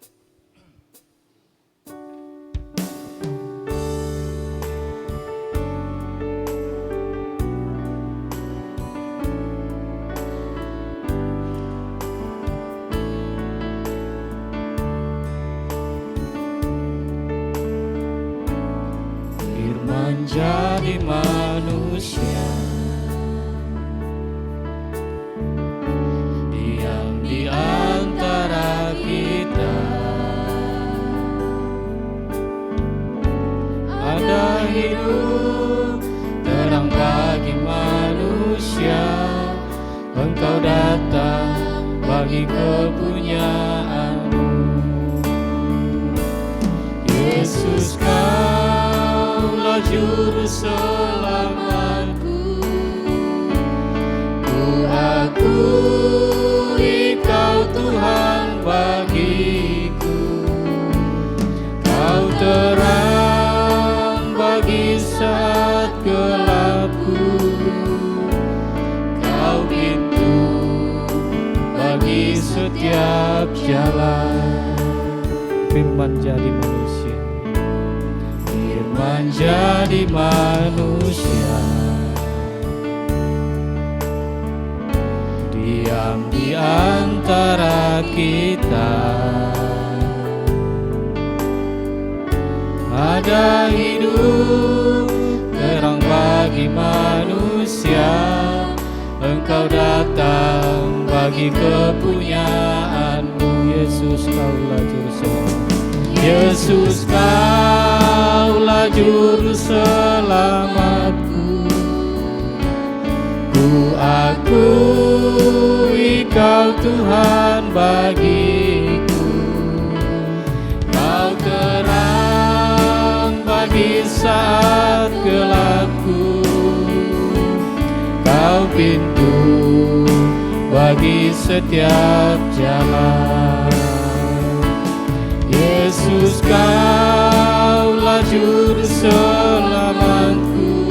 Firman jadi manusia, diam di antara kita. Ada hidup terang bagi manusia. Engkau datang bagi kepunyaan-Mu. Yesus, Kaulah juru selamatku. Ku akui Kau Tuhan bagiku. Kau terang bagi saat gelapku. Kau pintu bagi setiap jalan. Firman jadi manusia, Firman jadi manusia, diam di antara kita. Ada hidup terang bagi manusia. Engkau datang bagi kepunyaan-Mu. Yesus, Kaulah juru selamat. Yesus, Kaulah juru selamatku. Ku akui Kau Tuhan bagiku. Kau terang bagi saat gelapku. Kau pintu bagi setiap jalan. Yesus, Kaulah juru selamatku.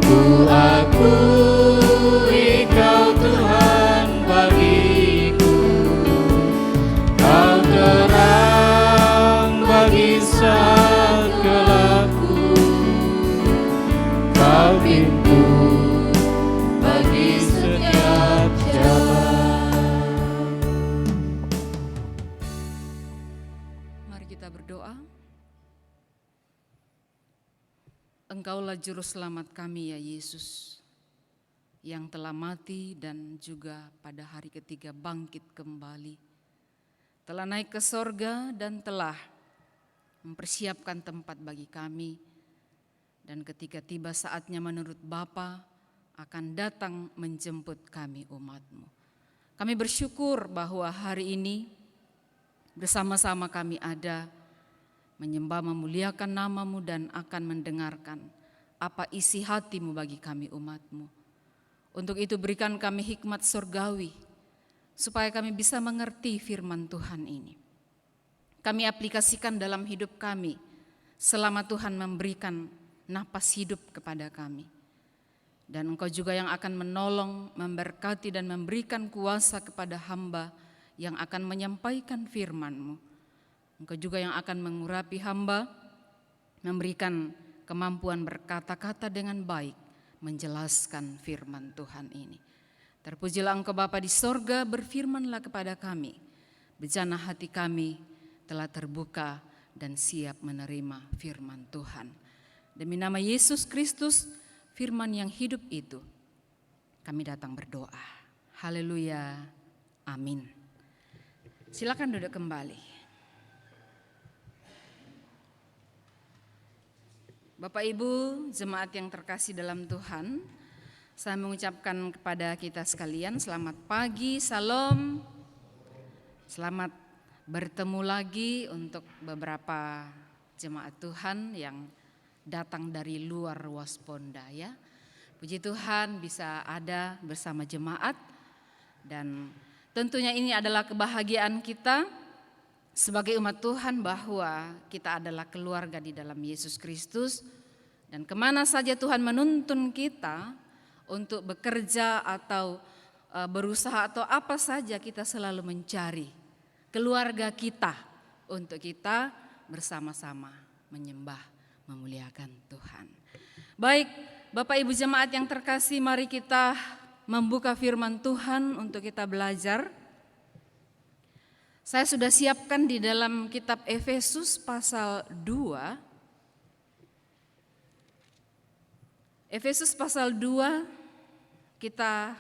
Ku akui Kau Tuhan bagiku. Kau terang bagi saat gelapku. Kau pintu bagi setiap Engkaulah juru selamat kami ya Yesus, yang telah mati dan juga pada hari ketiga bangkit kembali, telah naik ke sorga dan telah mempersiapkan tempat bagi kami, dan ketika tiba saatnya menurut Bapa akan datang menjemput kami umat-Mu. Kami bersyukur bahwa hari ini bersama-sama kami ada menyembah memuliakan nama-Mu dan akan mendengarkan apa isi hati-Mu bagi kami umat-Mu. Untuk itu berikan kami hikmat surgawi supaya kami bisa mengerti firman Tuhan ini. Kami aplikasikan dalam hidup kami selama Tuhan memberikan napas hidup kepada kami. Dan Engkau juga yang akan menolong, memberkati dan memberikan kuasa kepada hamba yang akan menyampaikan firman-Mu. Engkau juga yang akan mengurapi hamba, memberikan kemampuan berkata-kata dengan baik, menjelaskan firman Tuhan ini. Terpujilah Engkau Bapa di sorga, berfirmanlah kepada kami. Bejana hati kami telah terbuka dan siap menerima firman Tuhan. Demi nama Yesus Kristus, firman yang hidup itu, kami datang berdoa. Haleluya, amin. Silakan duduk kembali. Bapak Ibu, jemaat yang terkasih dalam Tuhan, saya mengucapkan kepada kita sekalian selamat pagi, salam. Selamat bertemu lagi untuk beberapa jemaat Tuhan yang datang dari luar Wasponda ya. Puji Tuhan bisa ada bersama jemaat, dan tentunya ini adalah kebahagiaan kita sebagai umat Tuhan bahwa kita adalah keluarga di dalam Yesus Kristus, dan kemana saja Tuhan menuntun kita untuk bekerja atau berusaha atau apa saja, kita selalu mencari keluarga kita untuk kita bersama-sama menyembah memuliakan Tuhan. Baik, Bapak Ibu jemaat yang terkasih, mari kita membuka firman Tuhan untuk kita belajar. Saya sudah siapkan di dalam kitab Efesus pasal 2. Efesus pasal 2 kita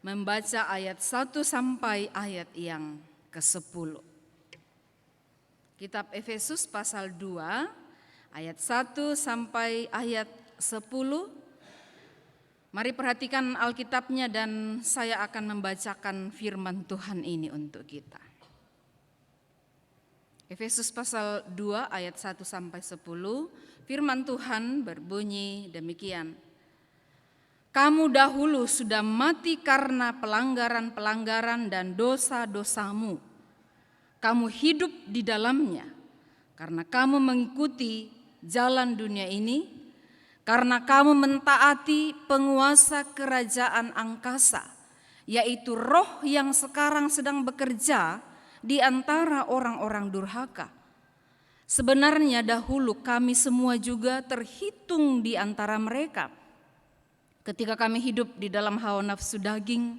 membaca ayat 1 sampai ayat yang ke-10. Kitab Efesus pasal 2 ayat 1 sampai ayat 10. Mari perhatikan Alkitabnya dan saya akan membacakan firman Tuhan ini untuk kita. Efesus pasal 2 ayat 1 sampai 10, firman Tuhan berbunyi demikian. Kamu dahulu sudah mati karena pelanggaran-pelanggaran dan dosa-dosamu. Kamu hidup di dalamnya karena kamu mengikuti jalan dunia ini, karena kamu mentaati penguasa kerajaan angkasa, yaitu roh yang sekarang sedang bekerja di antara orang-orang durhaka. Sebenarnya dahulu kami semua juga terhitung di antara mereka, ketika kami hidup di dalam hawa nafsu daging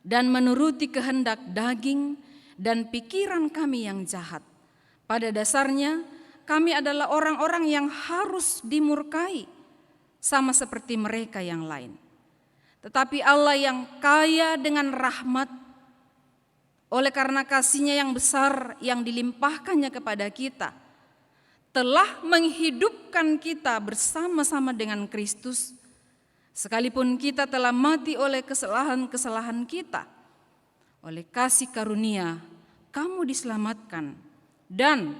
dan menuruti kehendak daging dan pikiran kami yang jahat. Pada dasarnya kami adalah orang-orang yang harus dimurkai, sama seperti mereka yang lain. Tetapi Allah yang kaya dengan rahmat, oleh karena kasih-Nya yang besar yang dilimpahkannya kepada kita, telah menghidupkan kita bersama-sama dengan Kristus, sekalipun kita telah mati oleh kesalahan-kesalahan kita. Oleh kasih karunia kamu diselamatkan, dan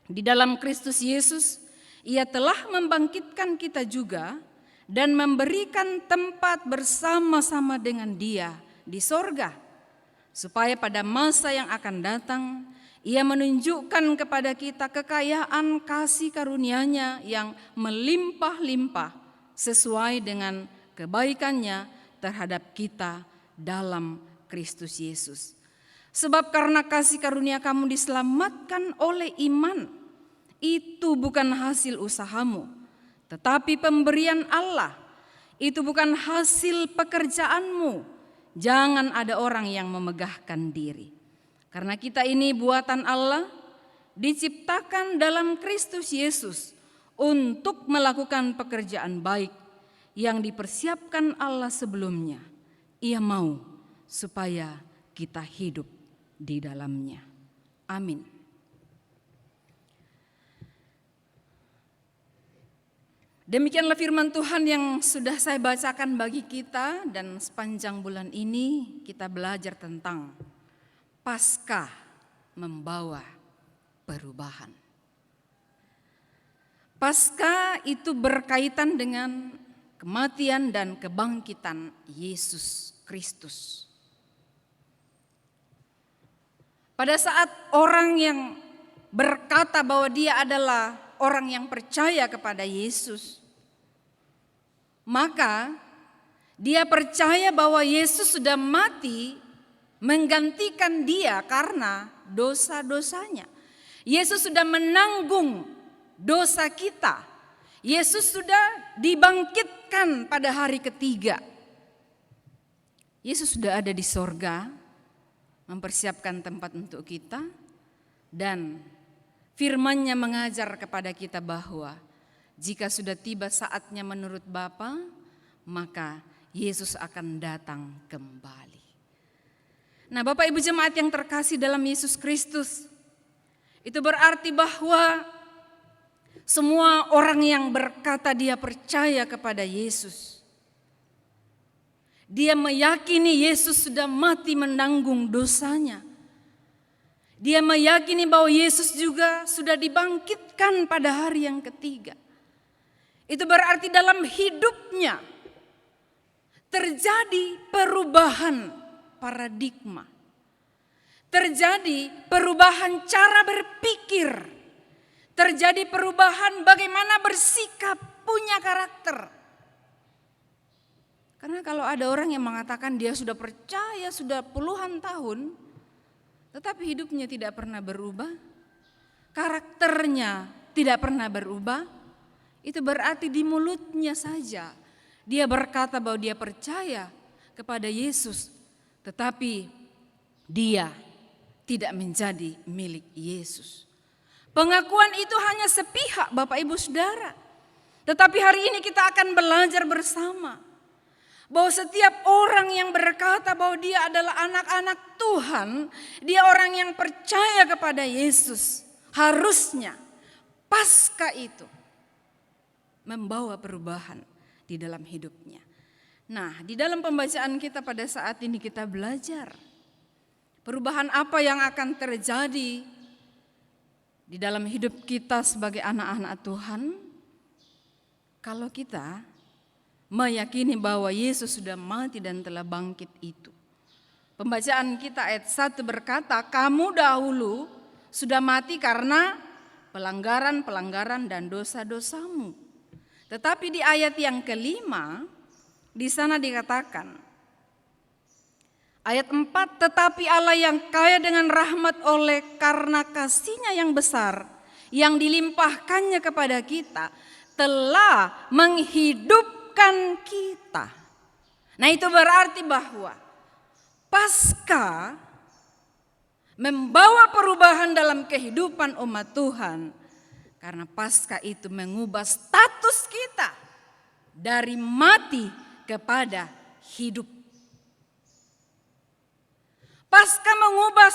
di dalam Kristus Yesus Ia telah membangkitkan kita juga dan memberikan tempat bersama-sama dengan Dia di sorga, supaya pada masa yang akan datang Ia menunjukkan kepada kita kekayaan kasih karunia-Nya yang melimpah-limpah sesuai dengan kebaikan-Nya terhadap kita dalam Kristus Yesus. Sebab karena kasih karunia kamu diselamatkan oleh iman, itu bukan hasil usahamu, tetapi pemberian Allah. Itu bukan hasil pekerjaanmu. Jangan ada orang yang memegahkan diri. Karena kita ini buatan Allah, diciptakan dalam Kristus Yesus untuk melakukan pekerjaan baik yang dipersiapkan Allah sebelumnya. Ia mau supaya kita hidup di dalamnya. Amin. Demikianlah firman Tuhan yang sudah saya bacakan bagi kita, dan sepanjang bulan ini kita belajar tentang Paskah membawa perubahan. Paskah itu berkaitan dengan kematian dan kebangkitan Yesus Kristus. Pada saat orang yang berkata bahwa dia adalah orang yang percaya kepada Yesus, maka dia percaya bahwa Yesus sudah mati menggantikan dia karena dosa-dosanya. Yesus sudah menanggung dosa kita. Yesus sudah dibangkitkan pada hari ketiga. Yesus sudah ada di sorga, mempersiapkan tempat untuk kita, dan firman-Nya mengajar kepada kita bahwa jika sudah tiba saatnya menurut Bapa, maka Yesus akan datang kembali. Nah, Bapak Ibu jemaat yang terkasih dalam Yesus Kristus, itu berarti bahwa semua orang yang berkata dia percaya kepada Yesus, dia meyakini Yesus sudah mati menanggung dosanya. Dia meyakini bahwa Yesus juga sudah dibangkitkan pada hari yang ketiga. Itu berarti dalam hidupnya terjadi perubahan paradigma. Terjadi perubahan cara berpikir. Terjadi perubahan bagaimana bersikap, punya karakter. Karena kalau ada orang yang mengatakan dia sudah percaya sudah puluhan tahun, tetapi hidupnya tidak pernah berubah, karakternya tidak pernah berubah, itu berarti di mulutnya saja dia berkata bahwa dia percaya kepada Yesus, tetapi dia tidak menjadi milik Yesus. Pengakuan itu hanya sepihak, Bapak Ibu Saudara. Tetapi hari ini kita akan belajar bersama bahwa setiap orang yang berkata bahwa dia adalah anak-anak Tuhan, dia orang yang percaya kepada Yesus, harusnya Paskah itu membawa perubahan di dalam hidupnya. Nah, di dalam pembacaan kita pada saat ini kita belajar perubahan apa yang akan terjadi di dalam hidup kita sebagai anak-anak Tuhan kalau kita meyakini bahwa Yesus sudah mati dan telah bangkit itu. Pembacaan kita ayat 1 berkata, kamu dahulu sudah mati karena pelanggaran-pelanggaran dan dosa-dosamu. Tetapi di ayat yang kelima, di sana dikatakan, ayat 4, tetapi Allah yang kaya dengan rahmat oleh karena kasih-Nya yang besar, yang dilimpahkannya kepada kita, telah menghidupkan kita. Nah, itu berarti bahwa Paskah membawa perubahan dalam kehidupan umat Tuhan. Karena Paskah itu mengubah status kita dari mati kepada hidup. Paskah mengubah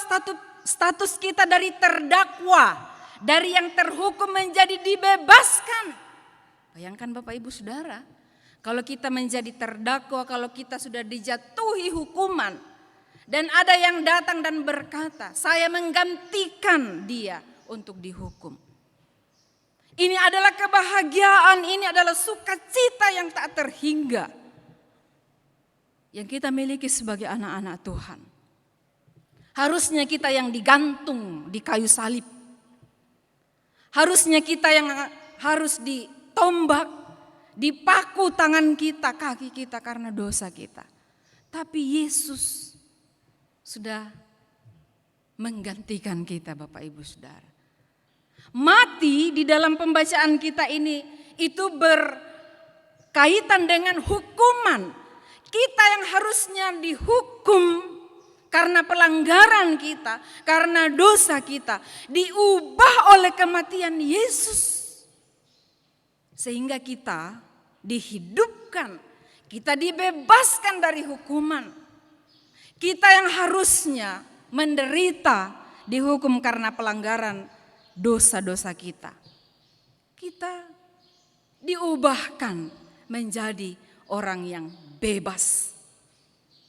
status kita dari terdakwa, dari yang terhukum menjadi dibebaskan. Bayangkan Bapak Ibu Saudara, kalau kita menjadi terdakwa, kalau kita sudah dijatuhi hukuman, dan ada yang datang dan berkata, saya menggantikan dia untuk dihukum. Ini adalah kebahagiaan, ini adalah sukacita yang tak terhingga yang kita miliki sebagai anak-anak Tuhan. Harusnya kita yang digantung di kayu salib. Harusnya kita yang harus ditombak, dipaku tangan kita, kaki kita karena dosa kita. Tapi Yesus sudah menggantikan kita, Bapak Ibu Saudara. Mati di dalam pembacaan kita ini itu berkaitan dengan hukuman. Kita yang harusnya dihukum karena pelanggaran kita, karena dosa kita, diubah oleh kematian Yesus. Sehingga kita dihidupkan, kita dibebaskan dari hukuman. Kita yang harusnya menderita dihukum karena pelanggaran dosa-dosa kita. Kita diubahkan menjadi orang yang bebas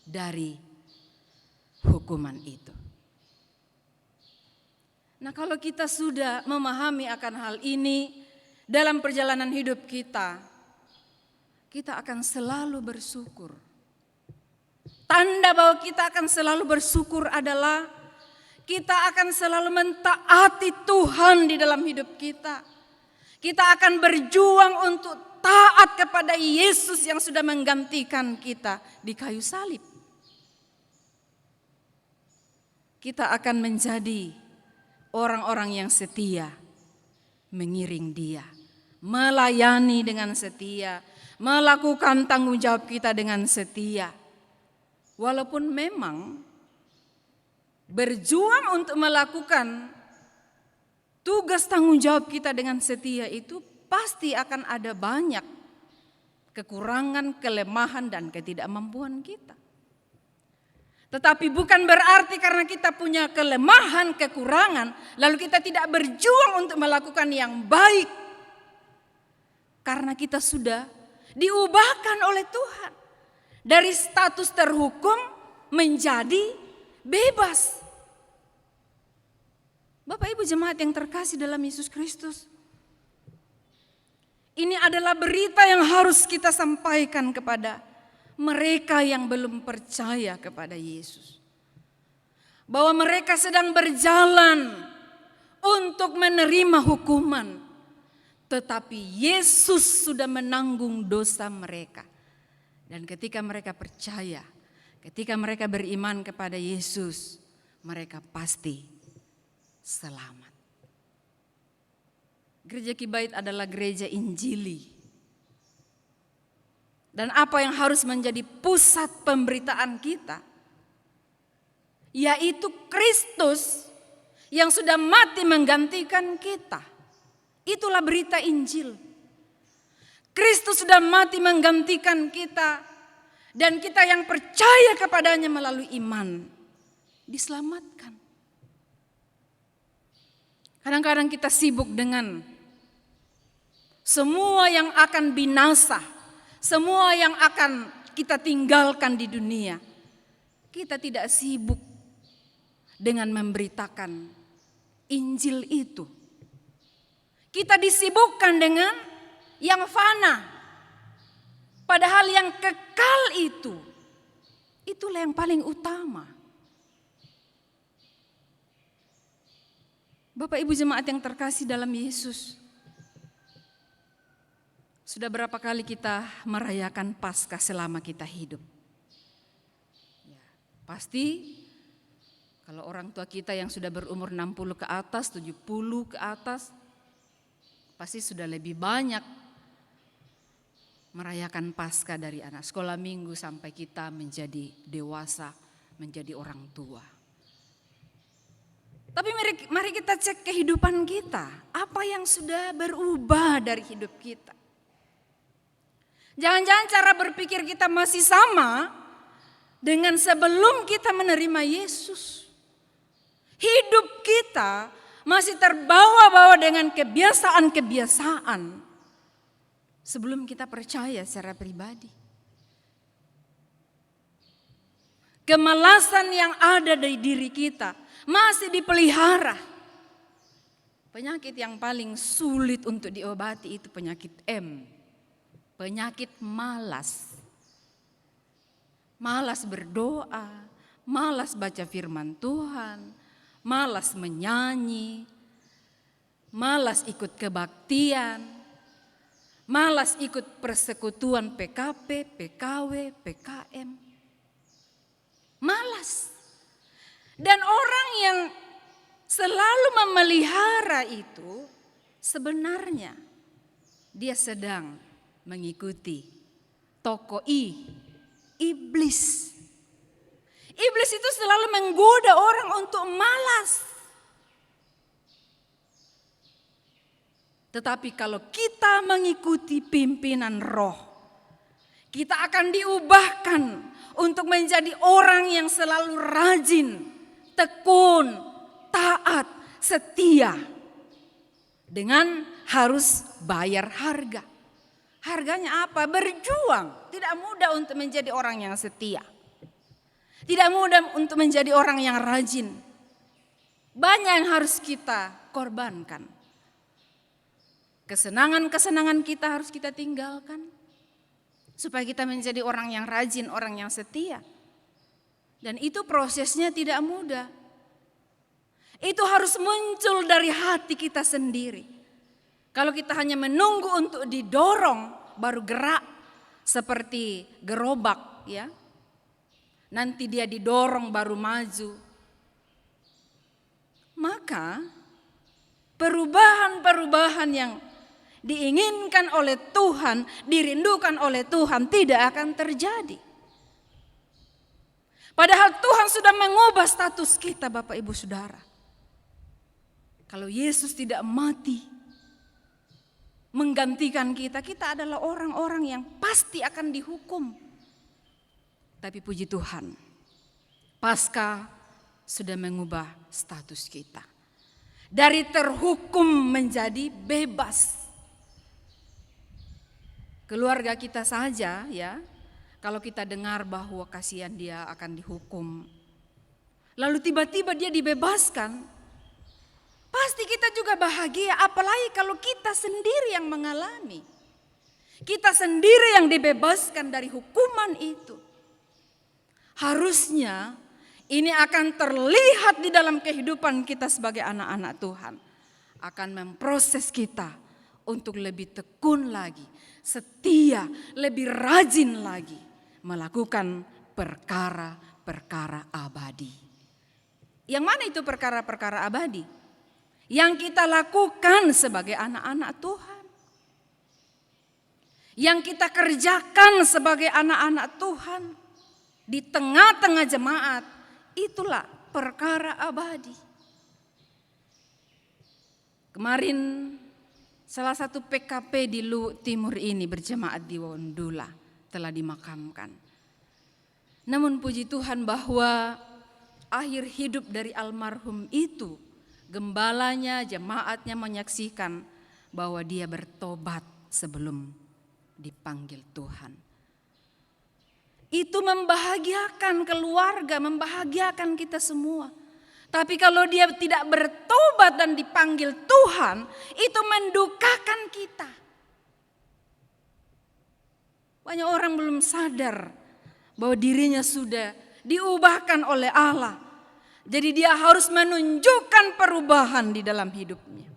dari hukuman itu. Nah, kalau kita sudah memahami akan hal ini dalam perjalanan hidup kita, kita akan selalu bersyukur. Tanda bahwa kita akan selalu bersyukur adalah kita akan selalu mentaati Tuhan di dalam hidup kita. Kita akan berjuang untuk taat kepada Yesus yang sudah menggantikan kita di kayu salib. Kita akan menjadi orang-orang yang setia, mengiring Dia, melayani dengan setia, melakukan tanggung jawab kita dengan setia. Walaupun memang berjuang untuk melakukan tugas tanggung jawab kita dengan setia itu pasti akan ada banyak kekurangan, kelemahan, dan ketidakmampuan kita. Tetapi bukan berarti karena kita punya kelemahan, kekurangan, lalu kita tidak berjuang untuk melakukan yang baik. Karena kita sudah diubahkan oleh Tuhan. Dari status terhukum menjadi bebas. Bapak Ibu jemaat yang terkasih dalam Yesus Kristus. Ini adalah berita yang harus kita sampaikan kepada mereka yang belum percaya kepada Yesus. Bahwa mereka sedang berjalan untuk menerima hukuman. Tetapi Yesus sudah menanggung dosa mereka. Dan ketika mereka percaya, ketika mereka beriman kepada Yesus, mereka pasti selamat. Gereja Kibait adalah gereja Injili. Dan apa yang harus menjadi pusat pemberitaan kita, yaitu Kristus yang sudah mati menggantikan kita. Itulah berita Injil. Kristus sudah mati menggantikan kita, dan kita yang percaya kepadanya melalui iman diselamatkan. Kadang-kadang kita sibuk dengan semua yang akan binasa, semua yang akan kita tinggalkan di dunia. Kita tidak sibuk dengan memberitakan Injil itu. Kita disibukkan dengan yang fana. Padahal yang kekal itulah yang paling utama. Bapak Ibu jemaat yang terkasih dalam Yesus. Sudah berapa kali kita merayakan Paskah selama kita hidup? Ya, pasti kalau orang tua kita yang sudah berumur 60 ke atas, 70 ke atas, pasti sudah lebih banyak merayakan Paskah dari anak sekolah minggu sampai kita menjadi dewasa, menjadi orang tua. Tapi mari kita cek kehidupan kita. Apa yang sudah berubah dari hidup kita? Jangan-jangan cara berpikir kita masih sama dengan sebelum kita menerima Yesus. Hidup kita masih terbawa-bawa dengan kebiasaan-kebiasaan sebelum kita percaya secara pribadi. Kemalasan yang ada dari diri kita masih dipelihara. Penyakit yang paling sulit untuk diobati itu penyakit M. Penyakit malas. Malas berdoa, malas baca firman Tuhan, malas menyanyi, malas ikut kebaktian, malas ikut persekutuan PKP, PKW, PKM. Malas. Dan orang yang selalu memelihara itu sebenarnya dia sedang mengikuti tokoh iblis. Iblis itu selalu menggoda orang untuk malas. Tetapi kalau kita mengikuti pimpinan roh, kita akan diubahkan untuk menjadi orang yang selalu rajin, tekun, taat, setia. Dengan harus bayar harga. Harganya apa? Berjuang. Tidak mudah untuk menjadi orang yang setia. Tidak mudah untuk menjadi orang yang rajin. Banyak yang harus kita korbankan. Kesenangan-kesenangan kita harus kita tinggalkan. Supaya kita menjadi orang yang rajin, orang yang setia. Dan itu prosesnya tidak mudah. Itu harus muncul dari hati kita sendiri. Kalau kita hanya menunggu untuk didorong baru gerak seperti gerobak ya. Nanti dia didorong baru maju. Maka perubahan-perubahan yang diinginkan oleh Tuhan, dirindukan oleh Tuhan tidak akan terjadi. Padahal Tuhan sudah mengubah status kita Bapak Ibu Saudara. Kalau Yesus tidak mati menggantikan kita, kita adalah orang-orang yang pasti akan dihukum. Tapi puji Tuhan, Paskah sudah mengubah status kita. Dari terhukum menjadi bebas. Keluarga kita saja ya, kalau kita dengar bahwa kasihan dia akan dihukum, lalu tiba-tiba dia dibebaskan, pasti kita juga bahagia, apalagi kalau kita sendiri yang mengalami. Kita sendiri yang dibebaskan dari hukuman itu. Harusnya ini akan terlihat di dalam kehidupan kita sebagai anak-anak Tuhan. Akan memproses kita untuk lebih tekun lagi, setia, lebih rajin lagi melakukan perkara-perkara abadi. Yang mana itu perkara-perkara abadi? Yang kita lakukan sebagai anak-anak Tuhan. Yang kita kerjakan sebagai anak-anak Tuhan. Di tengah-tengah jemaat, itulah perkara abadi. Kemarin salah satu PKP di Luwu Timur ini berjemaat di Wondula telah dimakamkan. Namun puji Tuhan bahwa akhir hidup dari almarhum itu, gembalanya, jemaatnya menyaksikan bahwa dia bertobat sebelum dipanggil Tuhan. Itu membahagiakan keluarga, membahagiakan kita semua. Tapi kalau dia tidak bertobat dan dipanggil Tuhan, itu mendukakan kita. Banyak orang belum sadar bahwa dirinya sudah diubahkan oleh Allah. Jadi dia harus menunjukkan perubahan di dalam hidupnya.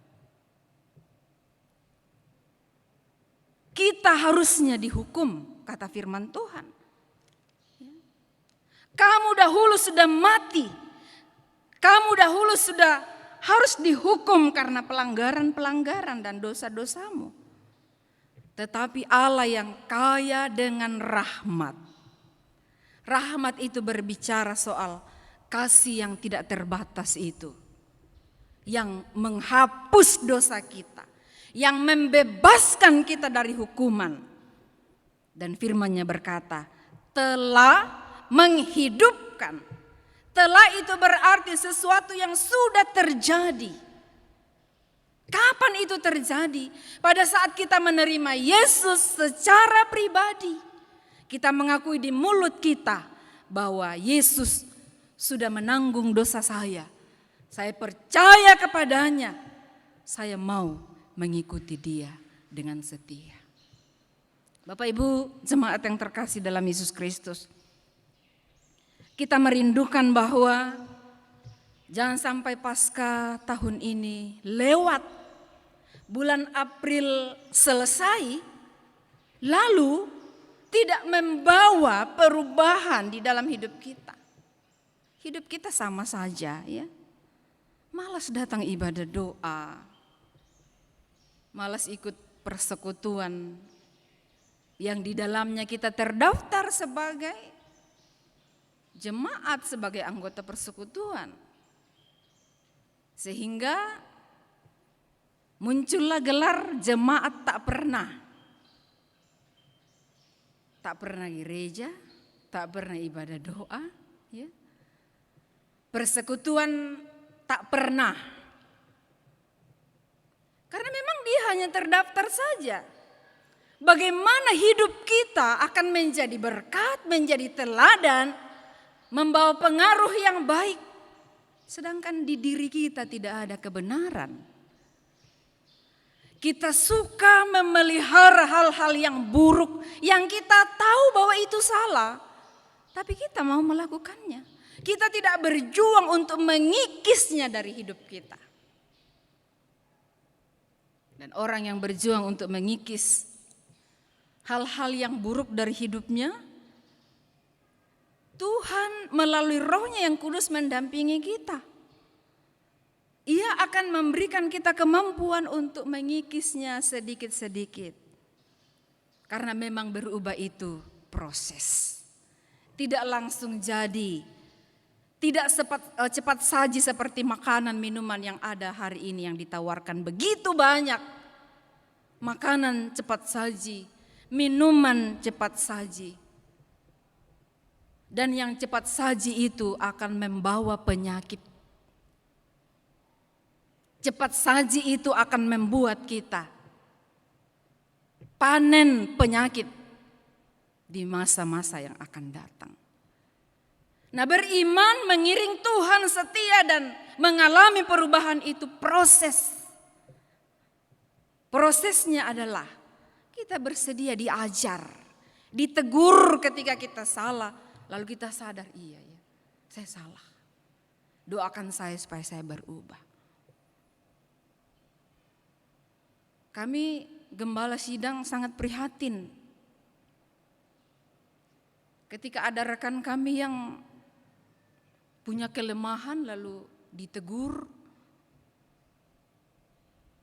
Kita harusnya dihukum, kata firman Tuhan. Kamu dahulu sudah mati. Kamu dahulu sudah harus dihukum karena pelanggaran-pelanggaran dan dosa-dosamu. Tetapi Allah yang kaya dengan rahmat. Rahmat itu berbicara soal kasih yang tidak terbatas itu. Yang menghapus dosa kita. Yang membebaskan kita dari hukuman. Dan firman-Nya berkata, telah menghidupkan. Telah itu berarti sesuatu yang sudah terjadi. Kapan itu terjadi? Pada saat kita menerima Yesus secara pribadi. Kita mengakui di mulut kita bahwa Yesus sudah menanggung dosa saya. Saya percaya kepadanya. Saya mau mengikuti dia dengan setia. Bapak Ibu jemaat yang terkasih dalam Yesus Kristus. Kita merindukan bahwa jangan sampai Paskah tahun ini lewat, bulan April selesai, lalu tidak membawa perubahan di dalam hidup kita. Hidup kita sama saja ya. Malas datang ibadah doa, malas ikut persekutuan yang di dalamnya kita terdaftar sebagai jemaat sebagai anggota persekutuan. Sehingga muncullah gelar jemaat tak pernah. Tak pernah gereja, tak pernah ibadah doa, ya. Persekutuan tak pernah. Karena memang dia hanya terdaftar saja. Bagaimana hidup kita akan menjadi berkat, menjadi teladan, membawa pengaruh yang baik. Sedangkan di diri kita tidak ada kebenaran. Kita suka memelihara hal-hal yang buruk, yang kita tahu bahwa itu salah. Tapi kita mau melakukannya. Kita tidak berjuang untuk mengikisnya dari hidup kita. Dan orang yang berjuang untuk mengikis hal-hal yang buruk dari hidupnya, Tuhan melalui Roh-Nya yang kudus mendampingi kita. Ia akan memberikan kita kemampuan untuk mengikisnya sedikit-sedikit. Karena memang berubah itu proses. Tidak langsung jadi. Tidak cepat saji seperti makanan minuman yang ada hari ini yang ditawarkan begitu banyak. Makanan cepat saji, minuman cepat saji. Dan yang cepat saji itu akan membawa penyakit. Cepat saji itu akan membuat kita panen penyakit di masa-masa yang akan datang. Nah, beriman, mengiring Tuhan setia dan mengalami perubahan itu proses. Prosesnya adalah kita bersedia diajar, ditegur ketika kita salah, lalu kita sadar, iya ya, saya salah. Doakan saya supaya saya berubah. Kami gembala sidang sangat prihatin ketika ada rekan kami yang punya kelemahan lalu ditegur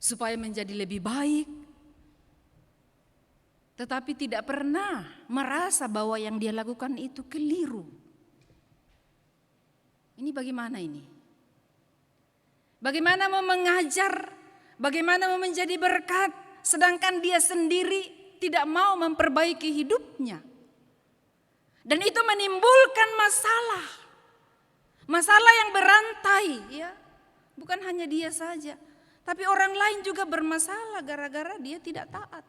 supaya menjadi lebih baik. Tetapi tidak pernah merasa bahwa yang dia lakukan itu keliru. Ini bagaimana ini? Bagaimana mau mengajar, bagaimana mau menjadi berkat, sedangkan dia sendiri tidak mau memperbaiki hidupnya. Dan itu menimbulkan masalah. Masalah yang berantai, ya. Bukan hanya dia saja, tapi orang lain juga bermasalah gara-gara dia tidak taat.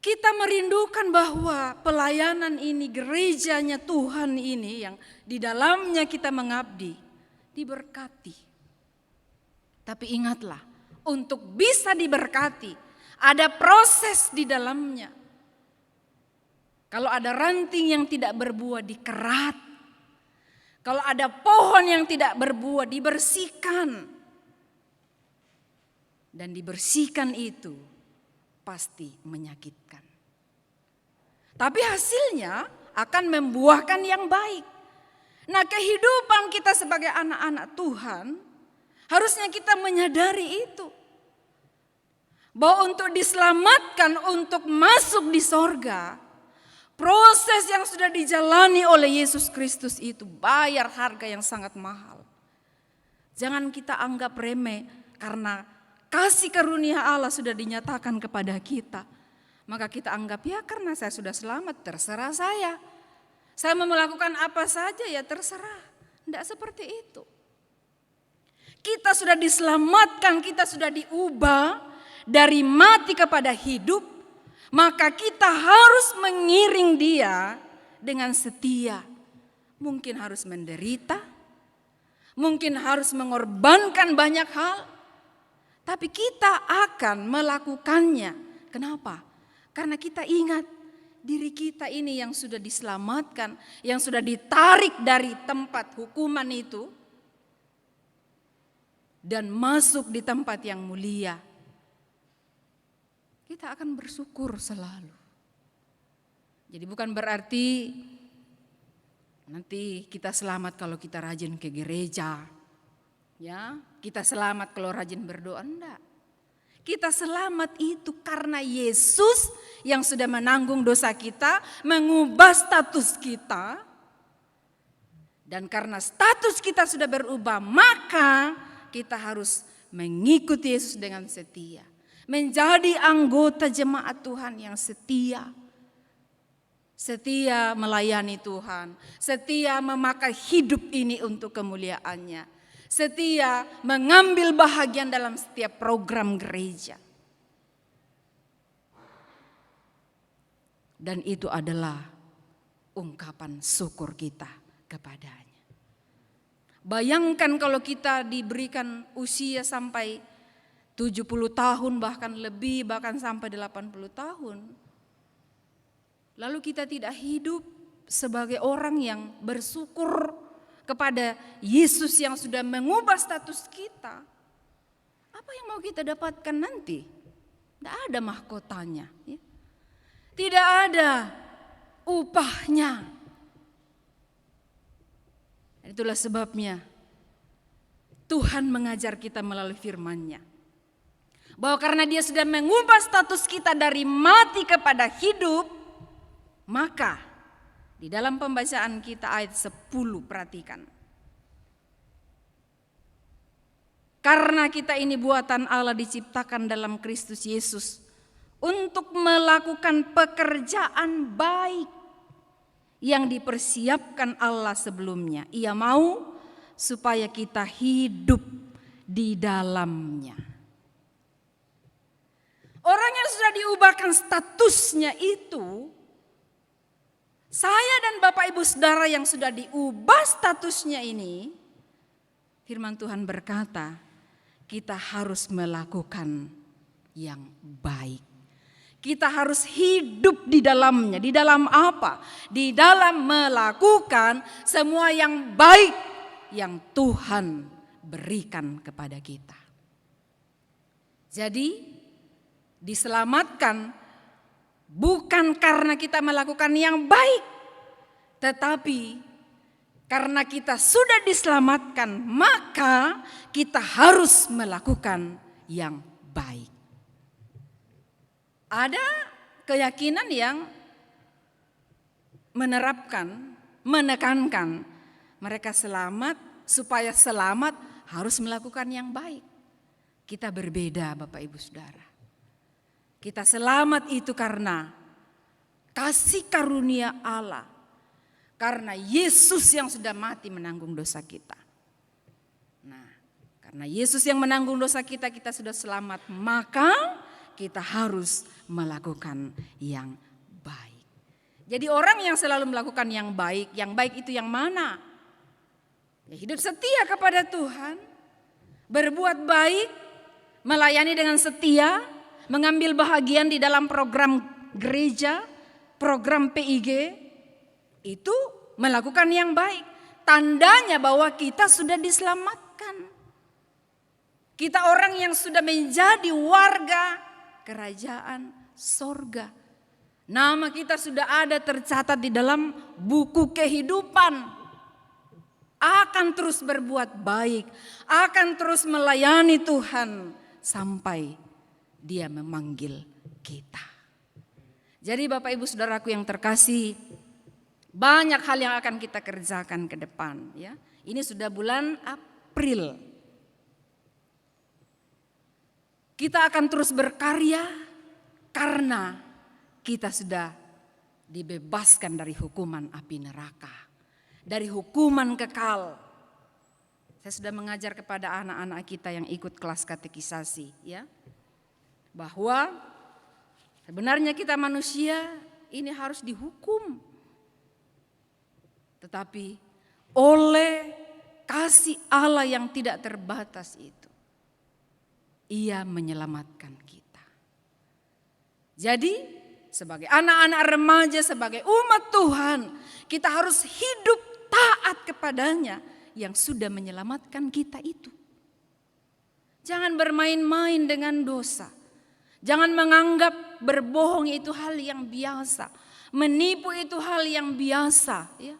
Kita merindukan bahwa pelayanan ini, gerejanya Tuhan ini yang di dalamnya kita mengabdi, diberkati. Tapi ingatlah, untuk bisa diberkati, ada proses di dalamnya. Kalau ada ranting yang tidak berbuah dikerat. Kalau ada pohon yang tidak berbuah dibersihkan. Dan dibersihkan itu pasti menyakitkan. Tapi hasilnya akan membuahkan yang baik. Nah, kehidupan kita sebagai anak-anak Tuhan, harusnya kita menyadari itu. Bahwa untuk diselamatkan, untuk masuk di sorga, proses yang sudah dijalani oleh Yesus Kristus itu bayar harga yang sangat mahal. Jangan kita anggap remeh karena kasih karunia Allah sudah dinyatakan kepada kita. Maka kita anggap ya karena saya sudah selamat terserah saya. Saya mau melakukan apa saja ya terserah. Tidak seperti itu. Kita sudah diselamatkan, kita sudah diubah dari mati kepada hidup. Maka kita harus mengiring dia dengan setia. Mungkin harus menderita, mungkin harus mengorbankan banyak hal. Tapi kita akan melakukannya. Kenapa? Karena kita ingat diri kita ini yang sudah diselamatkan, yang sudah ditarik dari tempat hukuman itu. Dan masuk di tempat yang mulia. Kita akan bersyukur selalu. Jadi bukan berarti nanti kita selamat kalau kita rajin ke gereja. Ya, kita selamat kalau rajin berdoa, enggak. Kita selamat itu karena Yesus yang sudah menanggung dosa kita, mengubah status kita. Dan karena status kita sudah berubah, maka kita harus mengikuti Yesus dengan setia. Menjadi anggota jemaat Tuhan yang setia. Setia melayani Tuhan, setia memakai hidup ini untuk kemuliaannya, setia mengambil bahagian dalam setiap program gereja. Dan itu adalah ungkapan syukur kita kepadanya. Bayangkan kalau kita diberikan usia sampai 70 tahun, bahkan lebih, bahkan sampai 80 tahun. Lalu kita tidak hidup sebagai orang yang bersyukur kepada Yesus yang sudah mengubah status kita. Apa yang mau kita dapatkan nanti? Tidak ada mahkotanya. Ya. Tidak ada upahnya. Itulah sebabnya Tuhan mengajar kita melalui firman-Nya. Bahwa karena Dia sudah mengubah status kita dari mati kepada hidup, maka di dalam pembacaan kita ayat 10 perhatikan. Karena kita ini buatan Allah diciptakan dalam Kristus Yesus untuk melakukan pekerjaan baik yang dipersiapkan Allah sebelumnya. Ia mau supaya kita hidup di dalamnya. Orang yang sudah diubahkan statusnya itu, saya dan Bapak Ibu Saudara yang sudah diubah statusnya ini, firman Tuhan berkata, kita harus melakukan yang baik. Kita harus hidup di dalamnya. Di dalam apa? Di dalam melakukan semua yang baik yang Tuhan berikan kepada kita. Jadi diselamatkan bukan karena kita melakukan yang baik, tetapi karena kita sudah diselamatkan, maka kita harus melakukan yang baik. Ada keyakinan yang menekankan mereka selamat, supaya selamat harus melakukan yang baik. Kita berbeda, Bapak Ibu Saudara. Kita selamat itu karena kasih karunia Allah. Karena Yesus yang sudah mati menanggung dosa kita. Nah, karena Yesus yang menanggung dosa kita, kita sudah selamat. Maka kita harus melakukan yang baik. Jadi orang yang selalu melakukan yang baik itu yang mana? Ya, hidup setia kepada Tuhan, berbuat baik, melayani dengan setia, mengambil bahagian di dalam program gereja, program PIG, itu melakukan yang baik. Tandanya bahwa kita sudah diselamatkan. Kita orang yang sudah menjadi warga kerajaan sorga. Nama kita sudah ada tercatat di dalam buku kehidupan. Akan terus berbuat baik, akan terus melayani Tuhan sampai Dia memanggil kita. Jadi Bapak Ibu Saudaraku yang terkasih, banyak hal yang akan kita kerjakan ke depan. Ya, ini sudah bulan April. Kita akan terus berkarya karena kita sudah dibebaskan dari hukuman api neraka, dari hukuman kekal. Saya sudah mengajar kepada anak-anak kita yang ikut kelas katekisasi, ya, bahwa sebenarnya kita manusia ini harus dihukum. Tetapi oleh kasih Allah yang tidak terbatas itu, Ia menyelamatkan kita. Jadi sebagai anak-anak remaja, sebagai umat Tuhan, kita harus hidup taat kepadanya yang sudah menyelamatkan kita itu. Jangan bermain-main dengan dosa. Jangan menganggap berbohong itu hal yang biasa. Menipu itu hal yang biasa. Ya.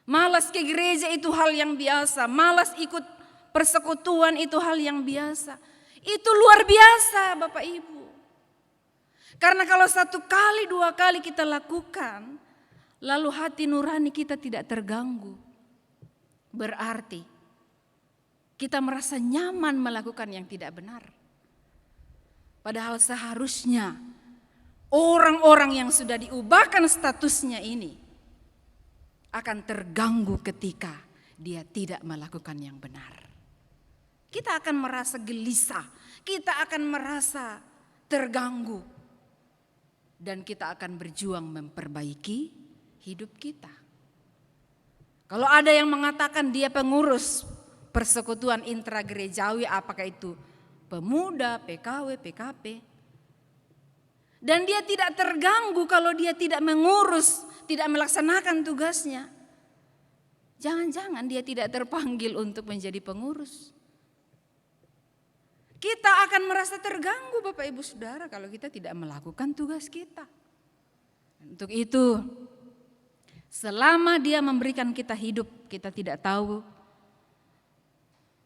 Malas ke gereja itu hal yang biasa. Malas ikut persekutuan itu hal yang biasa. Itu luar biasa Bapak Ibu. Karena kalau 1 kali 2 kali kita lakukan, lalu hati nurani kita tidak terganggu, berarti kita merasa nyaman melakukan yang tidak benar. Padahal seharusnya orang-orang yang sudah diubahkan statusnya ini akan terganggu ketika dia tidak melakukan yang benar. Kita akan merasa gelisah, kita akan merasa terganggu, dan kita akan berjuang memperbaiki hidup kita. Kalau ada yang mengatakan dia pengurus persekutuan intragerejawi, apakah itu pemuda, PKW, PKP, dan dia tidak terganggu kalau dia tidak mengurus, tidak melaksanakan tugasnya, jangan-jangan dia tidak terpanggil untuk menjadi pengurus. Kita akan merasa terganggu Bapak Ibu Saudara kalau kita tidak melakukan tugas kita. Untuk itu, selama dia memberikan kita hidup, kita tidak tahu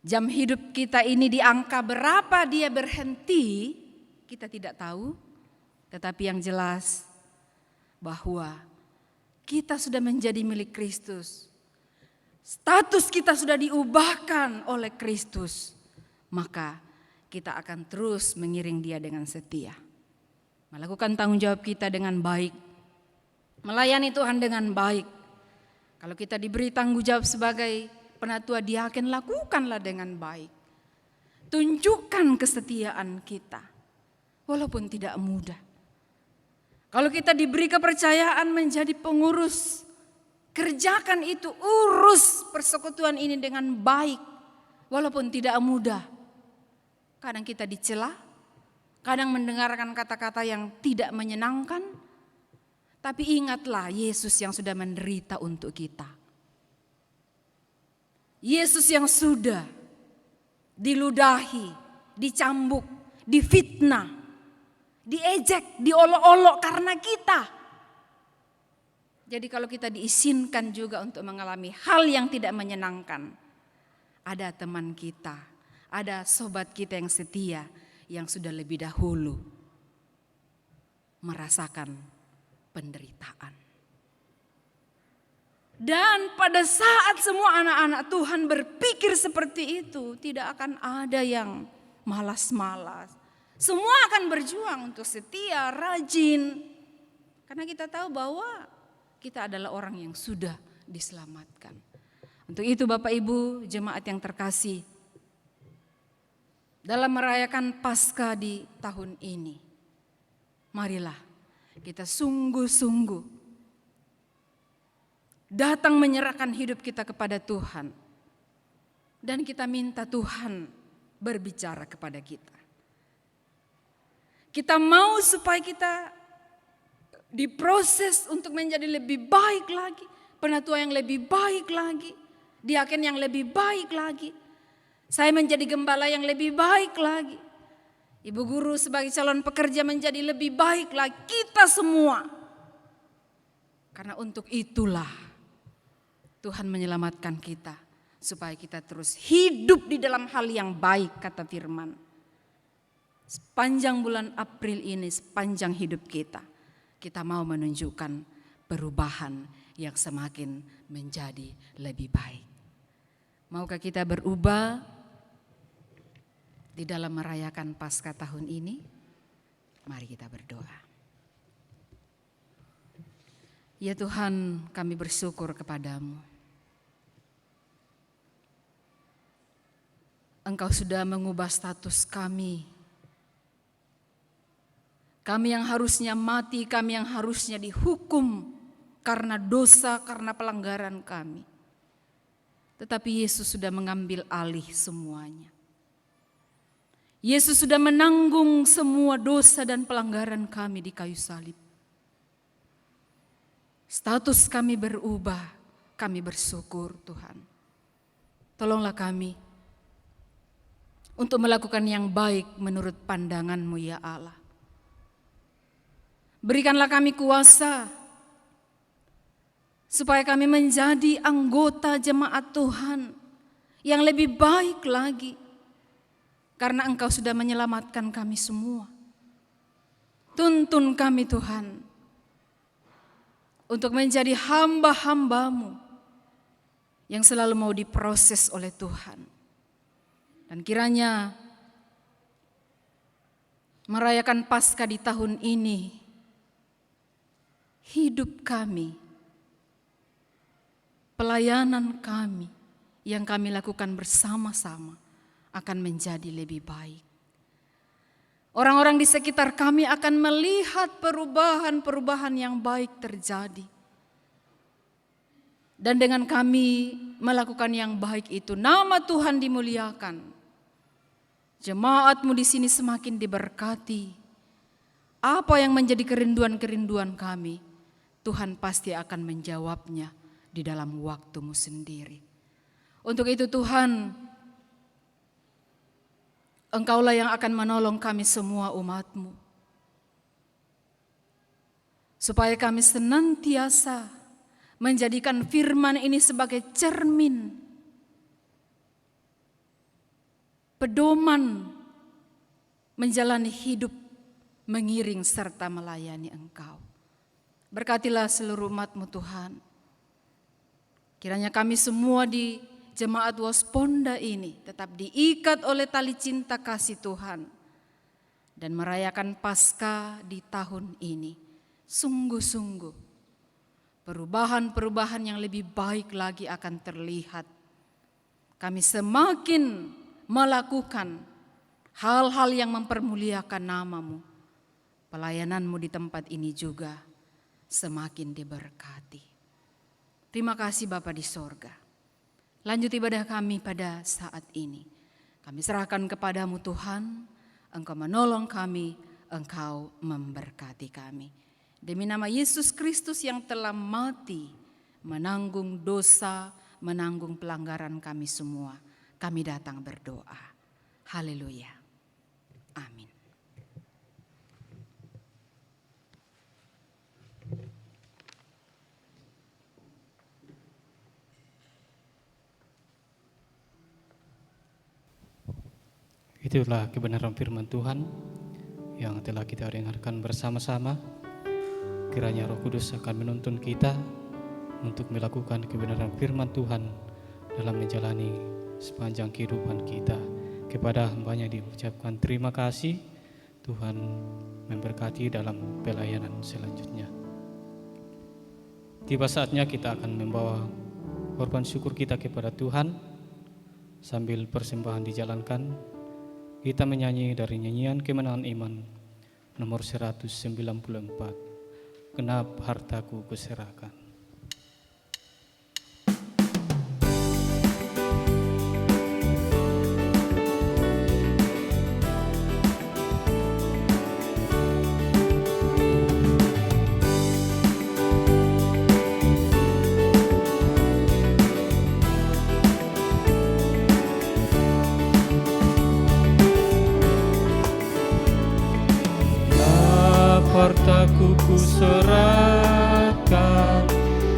jam hidup kita ini di angka berapa dia berhenti, kita tidak tahu. Tetapi yang jelas bahwa kita sudah menjadi milik Kristus. Status kita sudah diubahkan oleh Kristus. Maka kita akan terus mengiring dia dengan setia. Melakukan tanggung jawab kita dengan baik. Melayani Tuhan dengan baik. Kalau kita diberi tanggung jawab sebagai penatua diaken, lakukanlah dengan baik. Tunjukkan kesetiaan kita. Walaupun tidak mudah. Kalau kita diberi kepercayaan menjadi pengurus, kerjakan itu, urus persekutuan ini dengan baik. Walaupun tidak mudah. Kadang kita dicela, kadang mendengarkan kata-kata yang tidak menyenangkan. Tapi ingatlah Yesus yang sudah menderita untuk kita. Yesus yang sudah diludahi, dicambuk, difitnah, diejek, diolok-olok karena kita. Jadi kalau kita diizinkan juga untuk mengalami hal yang tidak menyenangkan, ada teman kita, ada sobat kita yang setia yang sudah lebih dahulu merasakan penderitaan. Dan pada saat semua anak-anak Tuhan berpikir seperti itu, tidak akan ada yang malas-malas. Semua akan berjuang untuk setia, rajin. Karena kita tahu bahwa kita adalah orang yang sudah diselamatkan. Untuk itu Bapak Ibu jemaat yang terkasih, dalam merayakan Paskah di tahun ini, marilah kita sungguh-sungguh datang menyerahkan hidup kita kepada Tuhan. Dan kita minta Tuhan berbicara kepada kita. Kita mau supaya kita diproses untuk menjadi lebih baik lagi, penatua yang lebih baik lagi, diaken yang lebih baik lagi. Saya menjadi gembala yang lebih baik lagi. Ibu guru sebagai calon pekerja menjadi lebih baik lagi. Kita semua. Karena untuk itulah Tuhan menyelamatkan kita. Supaya kita terus hidup di dalam hal yang baik, kata firman. Sepanjang bulan April ini, sepanjang hidup kita. Kita mau menunjukkan perubahan yang semakin menjadi lebih baik. Maukah kita berubah di dalam merayakan Paskah tahun ini? Mari kita berdoa. Ya Tuhan, kami bersyukur kepadamu. Engkau sudah mengubah status kami. Kami yang harusnya mati, kami yang harusnya dihukum karena dosa, karena pelanggaran kami. Tetapi Yesus sudah mengambil alih semuanya. Yesus sudah menanggung semua dosa dan pelanggaran kami di kayu salib. Status kami berubah, kami bersyukur Tuhan. Tolonglah kami untuk melakukan yang baik menurut pandangan-Mu ya Allah. Berikanlah kami kuasa supaya kami menjadi anggota jemaat Tuhan yang lebih baik lagi, karena Engkau sudah menyelamatkan kami semua. Tuntun kami Tuhan, untuk menjadi hamba-hamba-Mu yang selalu mau diproses oleh Tuhan. Dan kiranya merayakan Paskah di tahun ini, hidup kami, pelayanan kami yang kami lakukan bersama-sama akan menjadi lebih baik. Orang-orang di sekitar kami akan melihat perubahan-perubahan yang baik terjadi. Dan dengan kami melakukan yang baik itu, nama Tuhan dimuliakan. Jemaat-Mu di sini semakin diberkati. Apa yang menjadi kerinduan-kerinduan kami, Tuhan pasti akan menjawabnya di dalam waktu-Mu sendiri. Untuk itu Tuhan, Engkaulah yang akan menolong kami semua umat-Mu, supaya kami senantiasa menjadikan firman ini sebagai cermin, pedoman menjalani hidup mengiring serta melayani Engkau. Berkatilah seluruh umat-Mu Tuhan. Kiranya kami semua di Jemaat Wasponda ini tetap diikat oleh tali cinta kasih Tuhan dan merayakan Paskah di tahun ini. Sungguh-sungguh perubahan-perubahan yang lebih baik lagi akan terlihat. Kami semakin melakukan hal-hal yang mempermuliakan nama-Mu. Pelayanan-Mu di tempat ini juga semakin diberkati. Terima kasih Bapa di sorga. Lanjut ibadah kami pada saat ini. Kami serahkan kepadamu Tuhan, Engkau menolong kami, Engkau memberkati kami. Demi nama Yesus Kristus yang telah mati, menanggung dosa, menanggung pelanggaran kami semua, kami datang berdoa. Haleluya. Amin. Itulah kebenaran firman Tuhan yang telah kita dengarkan bersama-sama. Kiranya Roh Kudus akan menuntun kita untuk melakukan kebenaran firman Tuhan dalam menjalani sepanjang kehidupan kita. Kepada hamba-Nya diucapkan terima kasih. Tuhan memberkati dalam pelayanan selanjutnya. Tiba saatnya kita akan membawa korban syukur kita kepada Tuhan. Sambil persembahan dijalankan, kita menyanyi dari nyanyian Kemenangan Iman nomor 194, Genap hartaku kuserahkan. Hartaku kuserahkan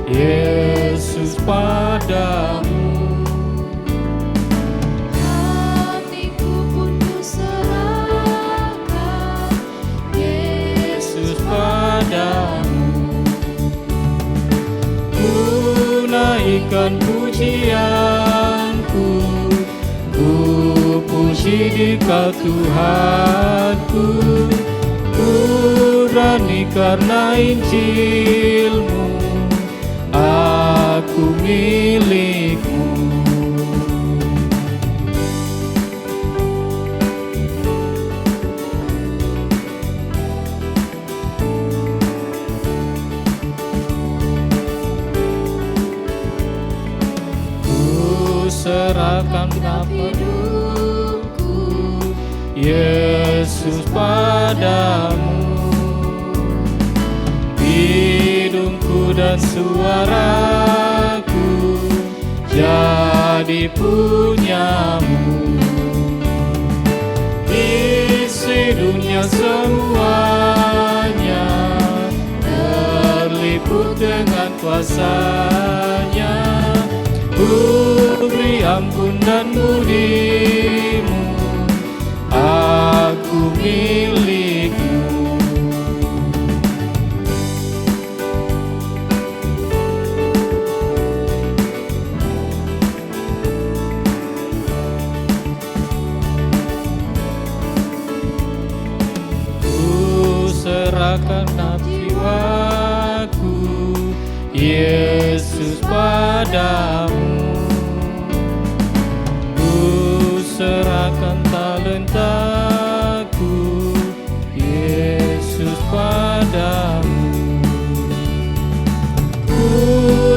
Yesus padamu. Hatiku pun kuserahkan Yesus Padamu ku naikkan pujianku, ku puji Dikau Tuhanku. Ku berani karena Injil-Mu, aku milik-Mu. Ku serahkan hidupku, Yesus padamu. Hidungku dan suaraku jadi punyamu. Isi dunia semuanya terliput dengan kuasa-Nya. beri ampun dan budi-Mu, aku milik-Mu. Ku serahkan jiwaku, Yesus, padamu. Ku serahkan talentaku, Yesus, padamu. Ku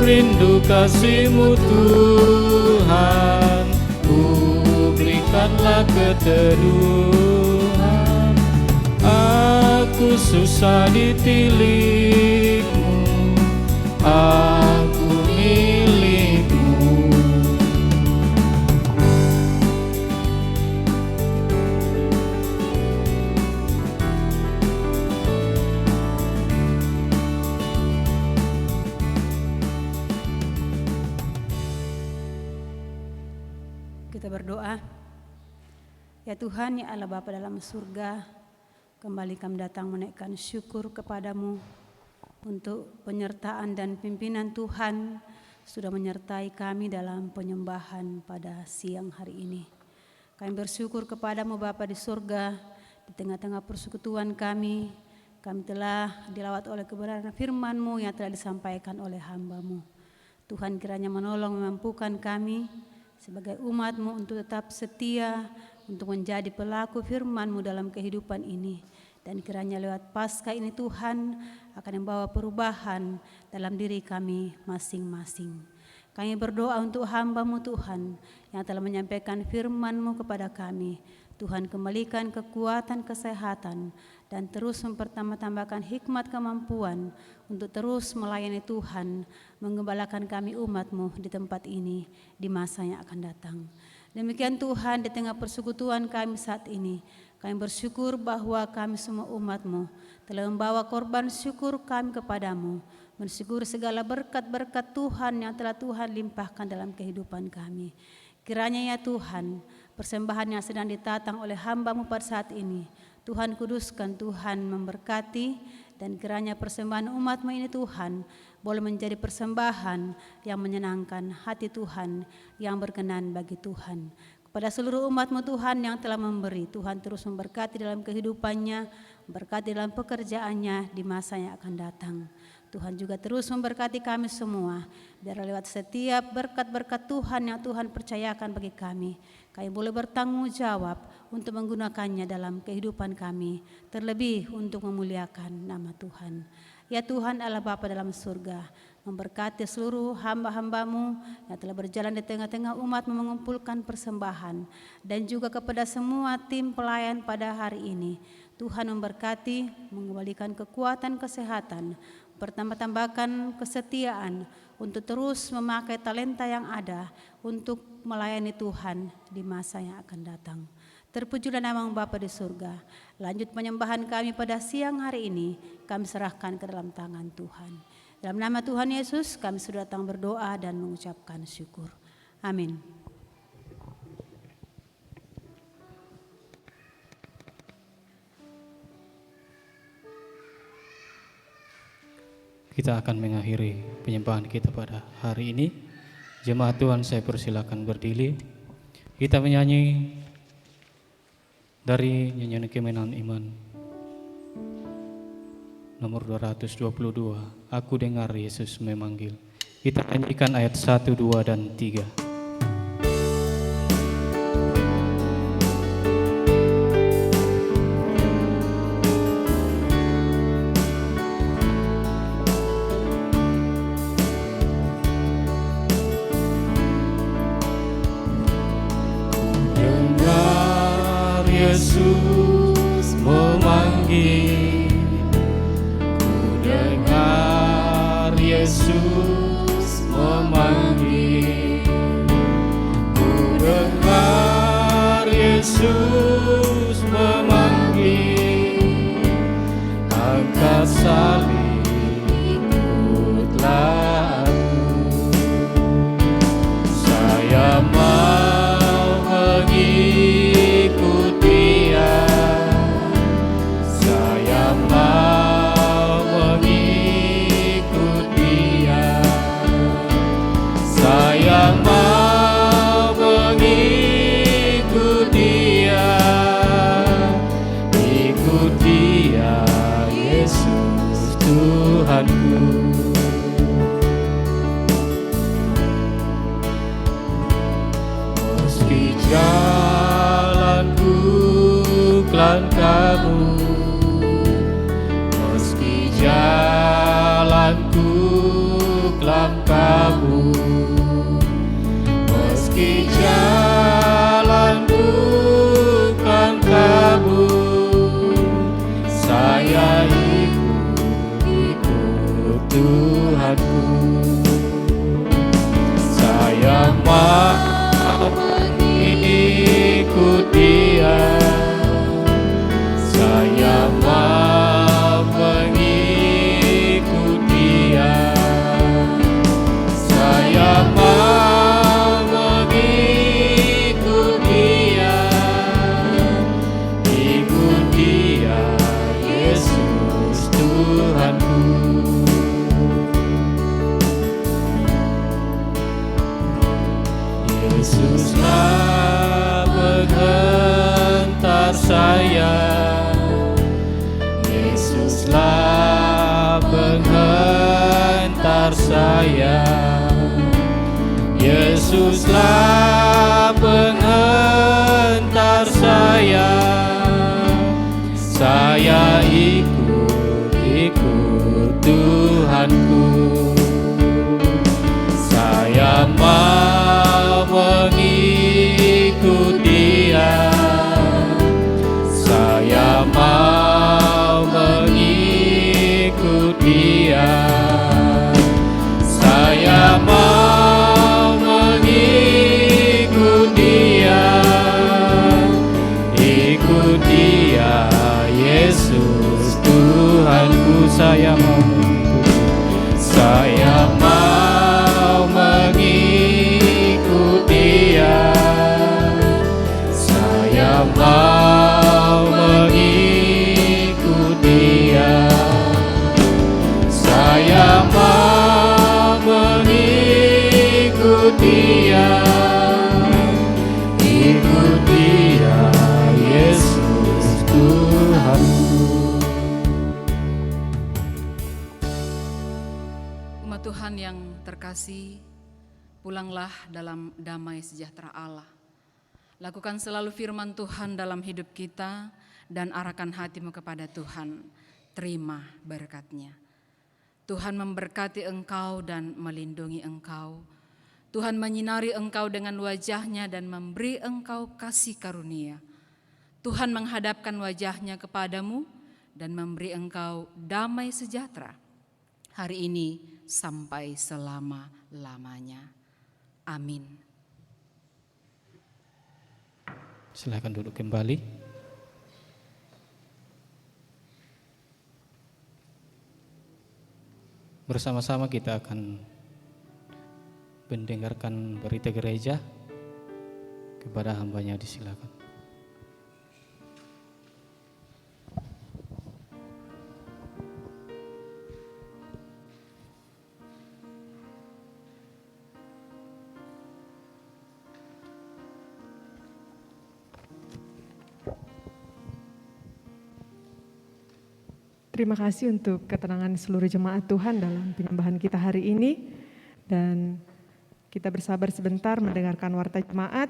rindu kasih-Mu Tuhan, ku berikanlah keteduhan. Aku susah ditilik-Mu, aku milik-Mu. Kita berdoa. Ya Tuhan, ya Allah Bapa dalam surga, kembali kami datang menaikkan syukur kepadamu untuk penyertaan dan pimpinan Tuhan sudah menyertai kami dalam penyembahan pada siang hari ini. Kami bersyukur kepadamu Bapa di surga, di tengah-tengah persekutuan kami telah dilawat oleh kebenaran firman-Mu yang telah disampaikan oleh hamba-Mu. Tuhan kiranya menolong memampukan kami sebagai umat-Mu untuk tetap setia, untuk menjadi pelaku firman-Mu dalam kehidupan ini. Dan kiranya lewat Paskah ini Tuhan akan membawa perubahan dalam diri kami masing-masing. Kami berdoa untuk hamba-Mu Tuhan yang telah menyampaikan firman-Mu kepada kami. Tuhan kembalikan kekuatan, kesehatan, dan terus mempertambahkan hikmat kemampuan untuk terus melayani Tuhan, menggembalakan kami umat-Mu di tempat ini di masa yang akan datang. Demikian Tuhan, di tengah persekutuan kami saat ini, kami bersyukur bahwa kami semua umat-Mu telah membawa korban syukur kami kepadamu, mensyukur segala berkat-berkat Tuhan yang telah Tuhan limpahkan dalam kehidupan kami. Kiranya ya Tuhan, persembahan yang sedang ditatang oleh hamba-Mu pada saat ini, Tuhan kuduskan, Tuhan memberkati, dan kiranya persembahan umat-Mu ini Tuhan boleh menjadi persembahan yang menyenangkan hati Tuhan, yang berkenan bagi Tuhan. Kepada seluruh umat-Mu Tuhan yang telah memberi, Tuhan terus memberkati dalam kehidupannya, memberkati dalam pekerjaannya di masa yang akan datang. Tuhan juga terus memberkati kami semua, biar lewat setiap berkat-berkat Tuhan yang Tuhan percayakan bagi kami boleh bertanggung jawab untuk menggunakannya dalam kehidupan kami, terlebih untuk memuliakan nama Tuhan. Ya Tuhan Allah Bapa dalam surga, memberkati seluruh hamba-hamba-Mu yang telah berjalan di tengah-tengah umat mengumpulkan persembahan, dan juga kepada semua tim pelayan pada hari ini. Tuhan memberkati, mengembalikan kekuatan, kesehatan, bertambah-tambahkan kesetiaan untuk terus memakai talenta yang ada untuk melayani Tuhan di masa yang akan datang. Terpujilah nama Bapa di surga. Lanjut penyembahan kami pada siang hari ini, kami serahkan ke dalam tangan Tuhan. Dalam nama Tuhan Yesus kami sudah datang berdoa dan mengucapkan syukur. Amin. Kita akan mengakhiri penyembahan kita pada hari ini. Jemaat Tuhan, saya persilakan berdiri. Kita menyanyi dari nyanyian kemenangan iman nomor 222, Aku dengar Yesus memanggil. Kita nyanyikan ayat 1, 2, dan 3. Yesus memanggil, ku dengar Yesus memanggil, ku dengar Yesus memanggil, angkat salib ikutlah aku, saya untuk langkahmu. Meski jalan bukan kabur, saya ikut Tuhanku. Saya mau ikut Dia, saya mau mengikut Dia, saya mau mengikut Dia, ikut Dia, Yesus Tuhanku. Yesuslah penghantar saya, Yesuslah penghantar saya, Yesuslah penghantar saya. Saya ikut Tuhanku. Saya mau mengikut Dia, saya mau mengikut Dia, saya mau mengikut Dia, ikut Dia, Yesus Tuhanku. Saya mau mengikut, saya mau mengikut Dia, saya mau mengikut Dia, saya mau mengikut Dia, ikut Dia, Yesus Tuhanku. Umat Tuhan yang terkasih, pulanglah dalam damai sejahtera Allah. Lakukan selalu firman Tuhan dalam hidup kita dan arahkan hatimu kepada Tuhan. Terima berkat-Nya. Tuhan memberkati engkau dan melindungi engkau. Tuhan menyinari engkau dengan wajah-Nya dan memberi engkau kasih karunia. Tuhan menghadapkan wajah-Nya kepadamu dan memberi engkau damai sejahtera hari ini sampai selama-lamanya. Amin. Silakan duduk kembali. Bersama-sama kita akan mendengarkan berita gereja. Kepada hambanya disilakan. Terima kasih untuk ketenangan seluruh jemaat Tuhan dalam penyembahan kita hari ini. Dan kita bersabar sebentar mendengarkan warta jemaat.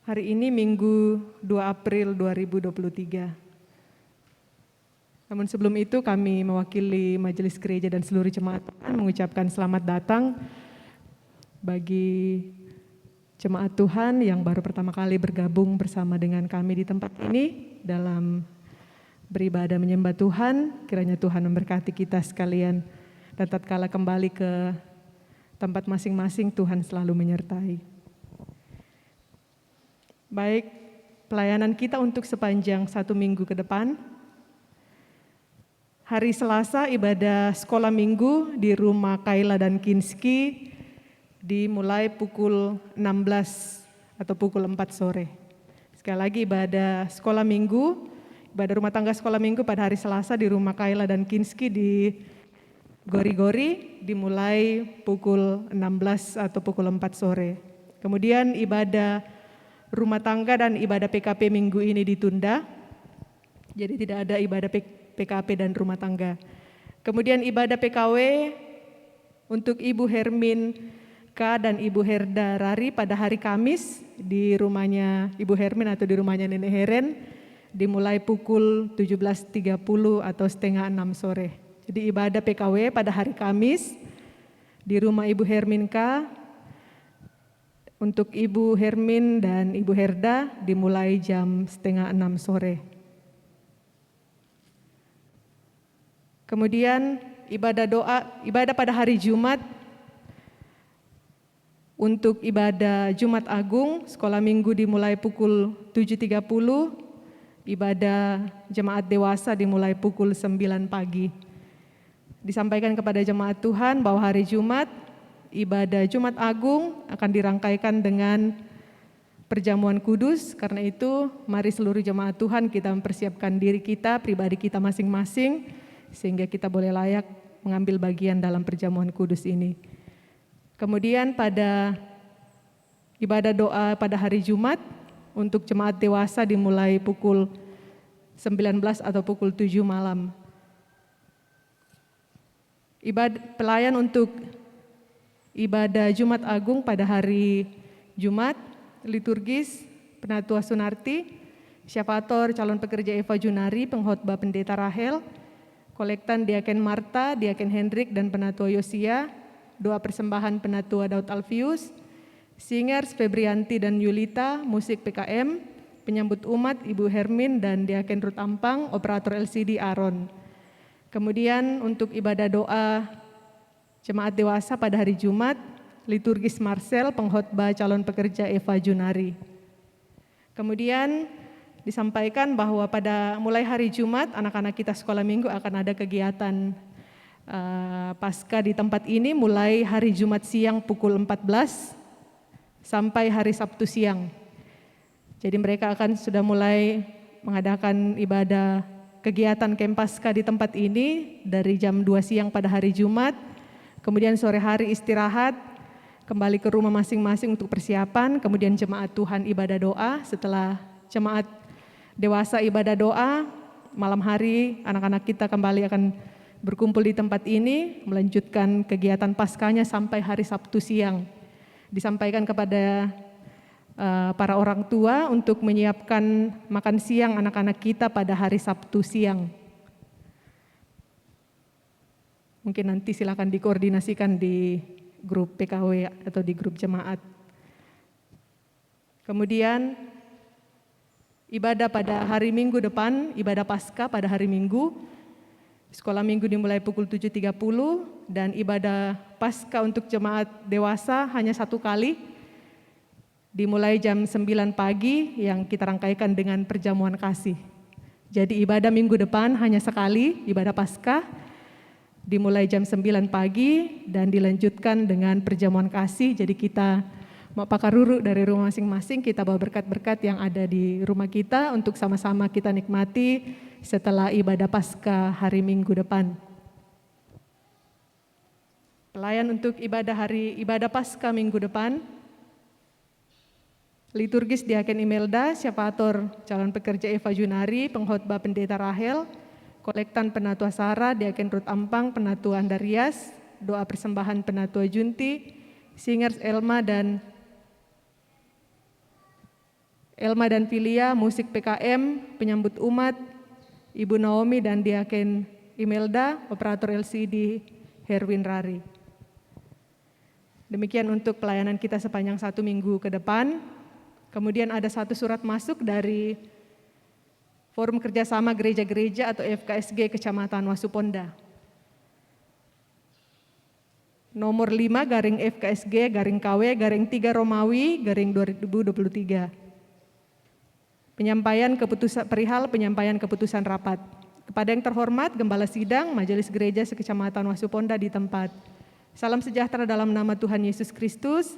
Hari ini Minggu 2 April 2023. Namun sebelum itu kami mewakili Majelis Gereja dan seluruh jemaat Tuhan mengucapkan selamat datang bagi jemaat Tuhan yang baru pertama kali bergabung bersama dengan kami di tempat ini dalam beribadah menyembah Tuhan. Kiranya Tuhan memberkati kita sekalian dan tatkala kembali ke tempat masing-masing Tuhan selalu menyertai. Baik, pelayanan kita untuk sepanjang 1 minggu ke depan. Hari Selasa ibadah sekolah minggu di rumah Kaila dan Kinski dimulai pukul 16 atau pukul 4 sore. Sekali lagi ibadah sekolah minggu, ibadah rumah tangga sekolah minggu pada hari Selasa di rumah Kaila dan Kinski di Gori-Gori dimulai pukul 16 atau pukul 4 sore. Kemudian ibadah rumah tangga dan ibadah PKP minggu ini ditunda. Jadi tidak ada ibadah PKP dan rumah tangga. Kemudian ibadah PKW untuk Ibu Hermin K dan Ibu Herda Rari pada hari Kamis di rumahnya Ibu Hermin atau di rumahnya Nenek Heren dimulai pukul 17.30 atau setengah 6 sore. Jadi ibadah PKW pada hari Kamis di rumah Ibu Herminka. Untuk Ibu Hermin dan Ibu Herda dimulai jam 5:30 sore. Kemudian ibadah pada hari Jumat. Untuk ibadah Jumat Agung, sekolah minggu dimulai pukul 7.30, ibadah jemaat dewasa dimulai pukul 9 pagi. Disampaikan kepada jemaat Tuhan bahwa hari Jumat, ibadah Jumat Agung akan dirangkaikan dengan perjamuan kudus. Karena itu, mari seluruh jemaat Tuhan kita mempersiapkan diri kita, pribadi kita masing-masing, sehingga kita boleh layak mengambil bagian dalam perjamuan kudus ini. Kemudian pada ibadah doa pada hari Jumat, untuk jemaat dewasa dimulai pukul 19 atau pukul 7 malam. Pelayan untuk ibadah Jumat Agung pada hari Jumat, liturgis Penatua Sunarti, syafator calon pekerja Eva Junari, pengkhotbah Pendeta Rahel, kolektan Diaken Marta, Diaken Hendrik dan Penatua Yosia, doa persembahan Penatua Daud Alfius, singers Febrianti dan Yulita, musik PKM, penyambut umat Ibu Hermin dan Diaken Ruth Ampang, operator LCD Aaron. Kemudian untuk ibadah doa jemaat dewasa pada hari Jumat, liturgis Marcel, pengkhotbah calon pekerja Eva Junari. Kemudian disampaikan bahwa pada mulai hari Jumat, anak-anak kita sekolah minggu akan ada kegiatan Pasca di tempat ini mulai hari Jumat siang pukul 14 sampai hari Sabtu siang. Jadi mereka akan sudah mulai mengadakan ibadah kegiatan Camp Pasca di tempat ini dari jam 2 siang pada hari Jumat. Kemudian sore hari istirahat, kembali ke rumah masing-masing untuk persiapan. Kemudian jemaat Tuhan ibadah doa. Setelah jemaat dewasa ibadah doa, malam hari anak-anak kita kembali akan berkumpul di tempat ini, melanjutkan kegiatan Paskahnya sampai hari Sabtu siang. Disampaikan kepada para orang tua untuk menyiapkan makan siang anak-anak kita pada hari Sabtu siang. Mungkin nanti silakan dikoordinasikan di grup PKW atau di grup jemaat. Kemudian ibadah pada hari Minggu depan, ibadah Paskah pada hari Minggu. Sekolah minggu dimulai pukul 7.30 dan ibadah Paskah untuk jemaat dewasa hanya 1 kali. Dimulai jam 9 pagi yang kita rangkaikan dengan perjamuan kasih. Jadi ibadah minggu depan hanya sekali, ibadah Paskah. Dimulai jam 9 pagi dan dilanjutkan dengan perjamuan kasih. Jadi kita mau pakaruru dari rumah masing-masing, kita bawa berkat-berkat yang ada di rumah kita untuk sama-sama kita nikmati setelah ibadah Paskah hari Minggu depan. Pelayan untuk ibadah Paskah minggu depan, liturgis Diaken Imelda, syafator calon pekerja Eva Junari, pengkhotbah Pendeta Rahel, kolektan Penatua Sarah, Diaken Ruth Ampang, Penatua Andarias, doa persembahan Penatua Junti, singers Elma dan Filia, musik PKM, penyambut umat Ibu Naomi dan Diaken Imelda, operator LCD Herwin Rari. Demikian untuk pelayanan kita sepanjang 1 minggu ke depan. Kemudian ada 1 surat masuk dari Forum Kerjasama Gereja-Gereja atau FKSG Kecamatan Wasuponda. Nomor 5/FKSG/KW/3 Romawi (2023). Penyampaian keputusan rapat. Kepada yang terhormat Gembala Sidang Majelis Gereja Sekecamatan Wasuponda di tempat. Salam sejahtera dalam nama Tuhan Yesus Kristus.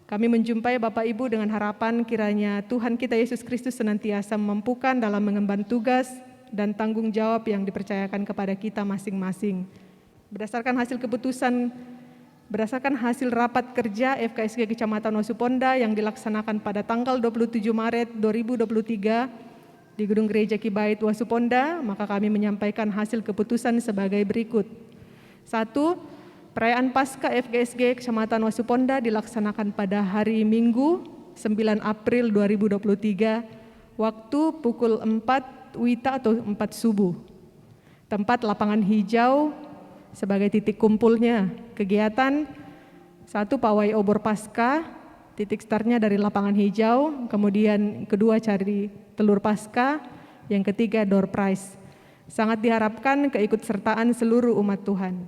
Kami menjumpai Bapak Ibu dengan harapan kiranya Tuhan kita Yesus Kristus senantiasa memampukan dalam mengemban tugas dan tanggung jawab yang dipercayakan kepada kita masing-masing. Berdasarkan hasil rapat kerja FKSG Kecamatan Wasuponda yang dilaksanakan pada tanggal 27 Maret 2023 di Gedung Gereja Kibait Wasuponda, maka kami menyampaikan hasil keputusan sebagai berikut. 1. Perayaan Paskah FKSG Kecamatan Wasuponda dilaksanakan pada hari Minggu 9 April 2023, waktu pukul 4 WITA atau 4 subuh. Tempat lapangan hijau sebagai titik kumpulnya kegiatan. 1. Pawai obor Paskah, titik startnya dari lapangan hijau, kemudian kedua cari telur Paskah, yang ketiga door prize. Sangat diharapkan keikutsertaan seluruh umat Tuhan.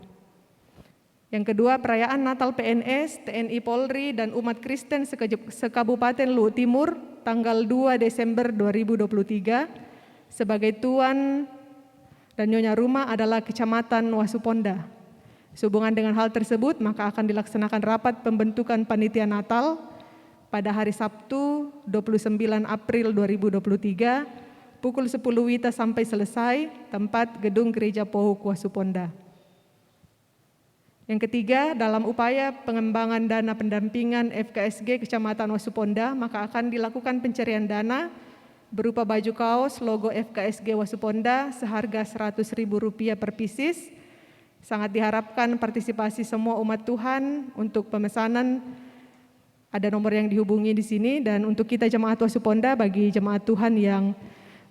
Yang kedua, perayaan Natal PNS, TNI Polri, dan umat Kristen sekabupaten Luhut Timur tanggal 2 Desember 2023 sebagai tuan dan nyonya rumah adalah Kecamatan Wasuponda. Sehubungan dengan hal tersebut, maka akan dilaksanakan rapat pembentukan panitia Natal pada hari Sabtu 29 April 2023 pukul 10 WITA sampai selesai, tempat Gedung Gereja Pohuk Wasuponda. Yang ketiga, dalam upaya pengembangan dana pendampingan FKSG Kecamatan Wasuponda, maka akan dilakukan pencarian dana berupa baju kaos logo FKSG Wasuponda seharga Rp100.000 per pieces. Sangat diharapkan partisipasi semua umat Tuhan untuk pemesanan. Ada nomor yang dihubungi di sini, dan untuk kita jemaat Wasuponda, bagi jemaat Tuhan yang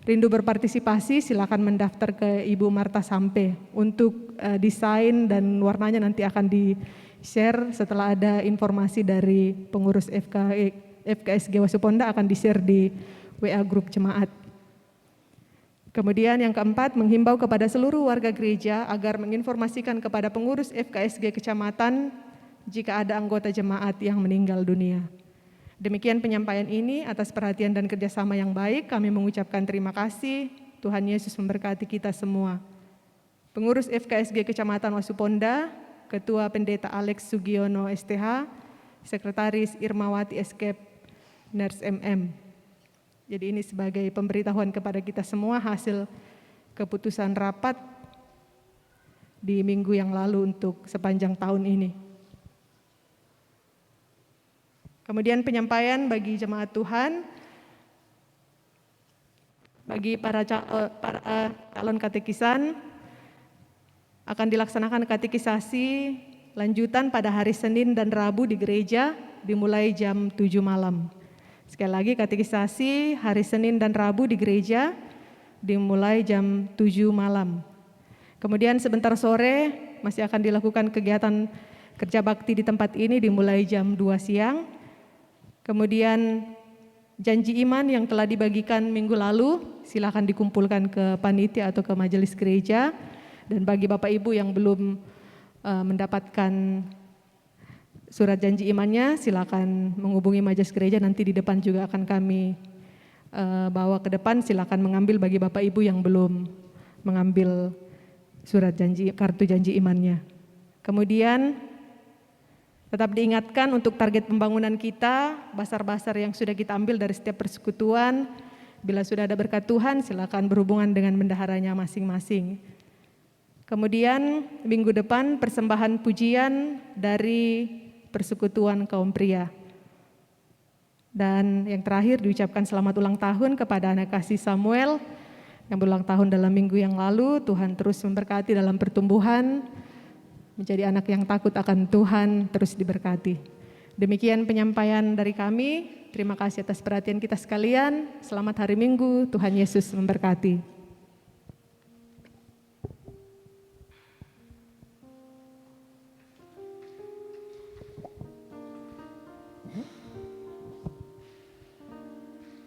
rindu berpartisipasi, silakan mendaftar ke Ibu Marta Sampe. Untuk desain dan warnanya nanti akan di-share setelah ada informasi dari pengurus FKSG Wasuponda, akan di-share di WA grup jemaat. Kemudian yang keempat, menghimbau kepada seluruh warga gereja agar menginformasikan kepada pengurus FKSG Kecamatan jika ada anggota jemaat yang meninggal dunia. Demikian penyampaian ini. Atas perhatian dan kerjasama yang baik, kami mengucapkan terima kasih. Tuhan Yesus memberkati kita semua. Pengurus FKSG Kecamatan Wasuponda, Ketua Pendeta Alex Sugiono STH, Sekretaris Irmawati Eskep Ners MM. Jadi ini sebagai pemberitahuan kepada kita semua hasil keputusan rapat di minggu yang lalu untuk sepanjang tahun ini. Kemudian penyampaian bagi jemaat Tuhan, bagi para calon katekisan, akan dilaksanakan katekisasi lanjutan pada hari Senin dan Rabu di gereja dimulai jam 7 malam. Sekali lagi, katekisasi hari Senin dan Rabu di gereja dimulai jam 7 malam. Kemudian sebentar sore masih akan dilakukan kegiatan kerja bakti di tempat ini dimulai jam 2 siang. Kemudian janji iman yang telah dibagikan minggu lalu silakan dikumpulkan ke panitia atau ke majelis gereja. Dan bagi Bapak Ibu yang belum mendapatkan surat janji imannya, silakan menghubungi majelis gereja, nanti di depan juga akan kami bawa ke depan. Silakan mengambil bagi Bapak Ibu yang belum mengambil surat janji, kartu janji imannya. Kemudian tetap diingatkan untuk target pembangunan kita, basar-basar yang sudah kita ambil dari setiap persekutuan. Bila sudah ada berkat Tuhan, silakan berhubungan dengan bendaharanya masing-masing. Kemudian minggu depan persembahan pujian dari Persekutuan Kaum Pria. Dan yang terakhir diucapkan selamat ulang tahun kepada anak kasih Samuel yang berulang tahun dalam minggu yang lalu. Tuhan terus memberkati dalam pertumbuhan, menjadi anak yang takut akan Tuhan, terus diberkati. Demikian penyampaian dari kami. Terima kasih atas perhatian kita sekalian. Selamat hari Minggu, Tuhan Yesus memberkati.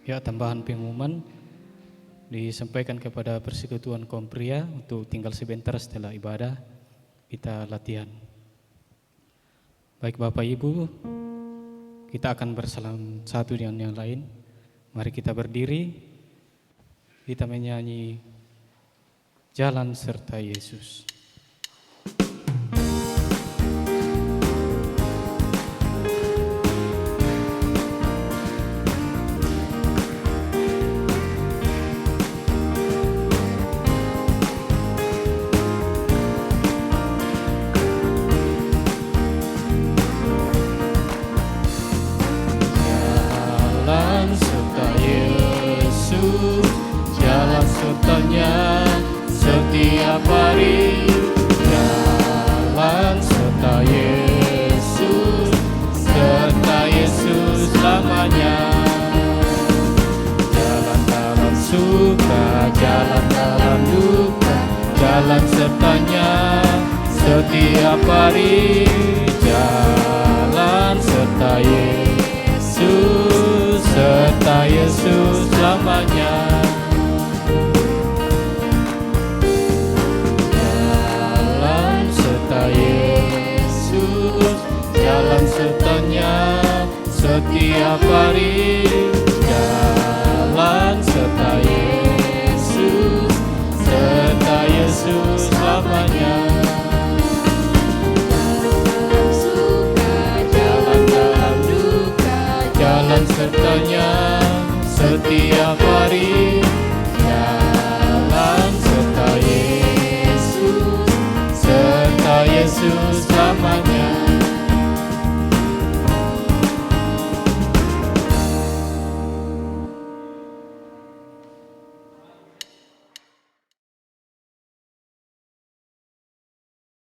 Ya, tambahan pengumuman disampaikan kepada Persekutuan Kaum Pria untuk tinggal sebentar setelah ibadah kita latihan. Baik Bapak Ibu, kita akan bersalam satu dengan yang lain. Mari kita berdiri, kita menyanyi Jalan Serta Yesus. Jalan sertanya setiap hari, jalan serta Yesus selamanya. Jalan dalam suka, jalan dalam duka, jalan sertanya setiap hari jalan serta Yesus, serta Yesus.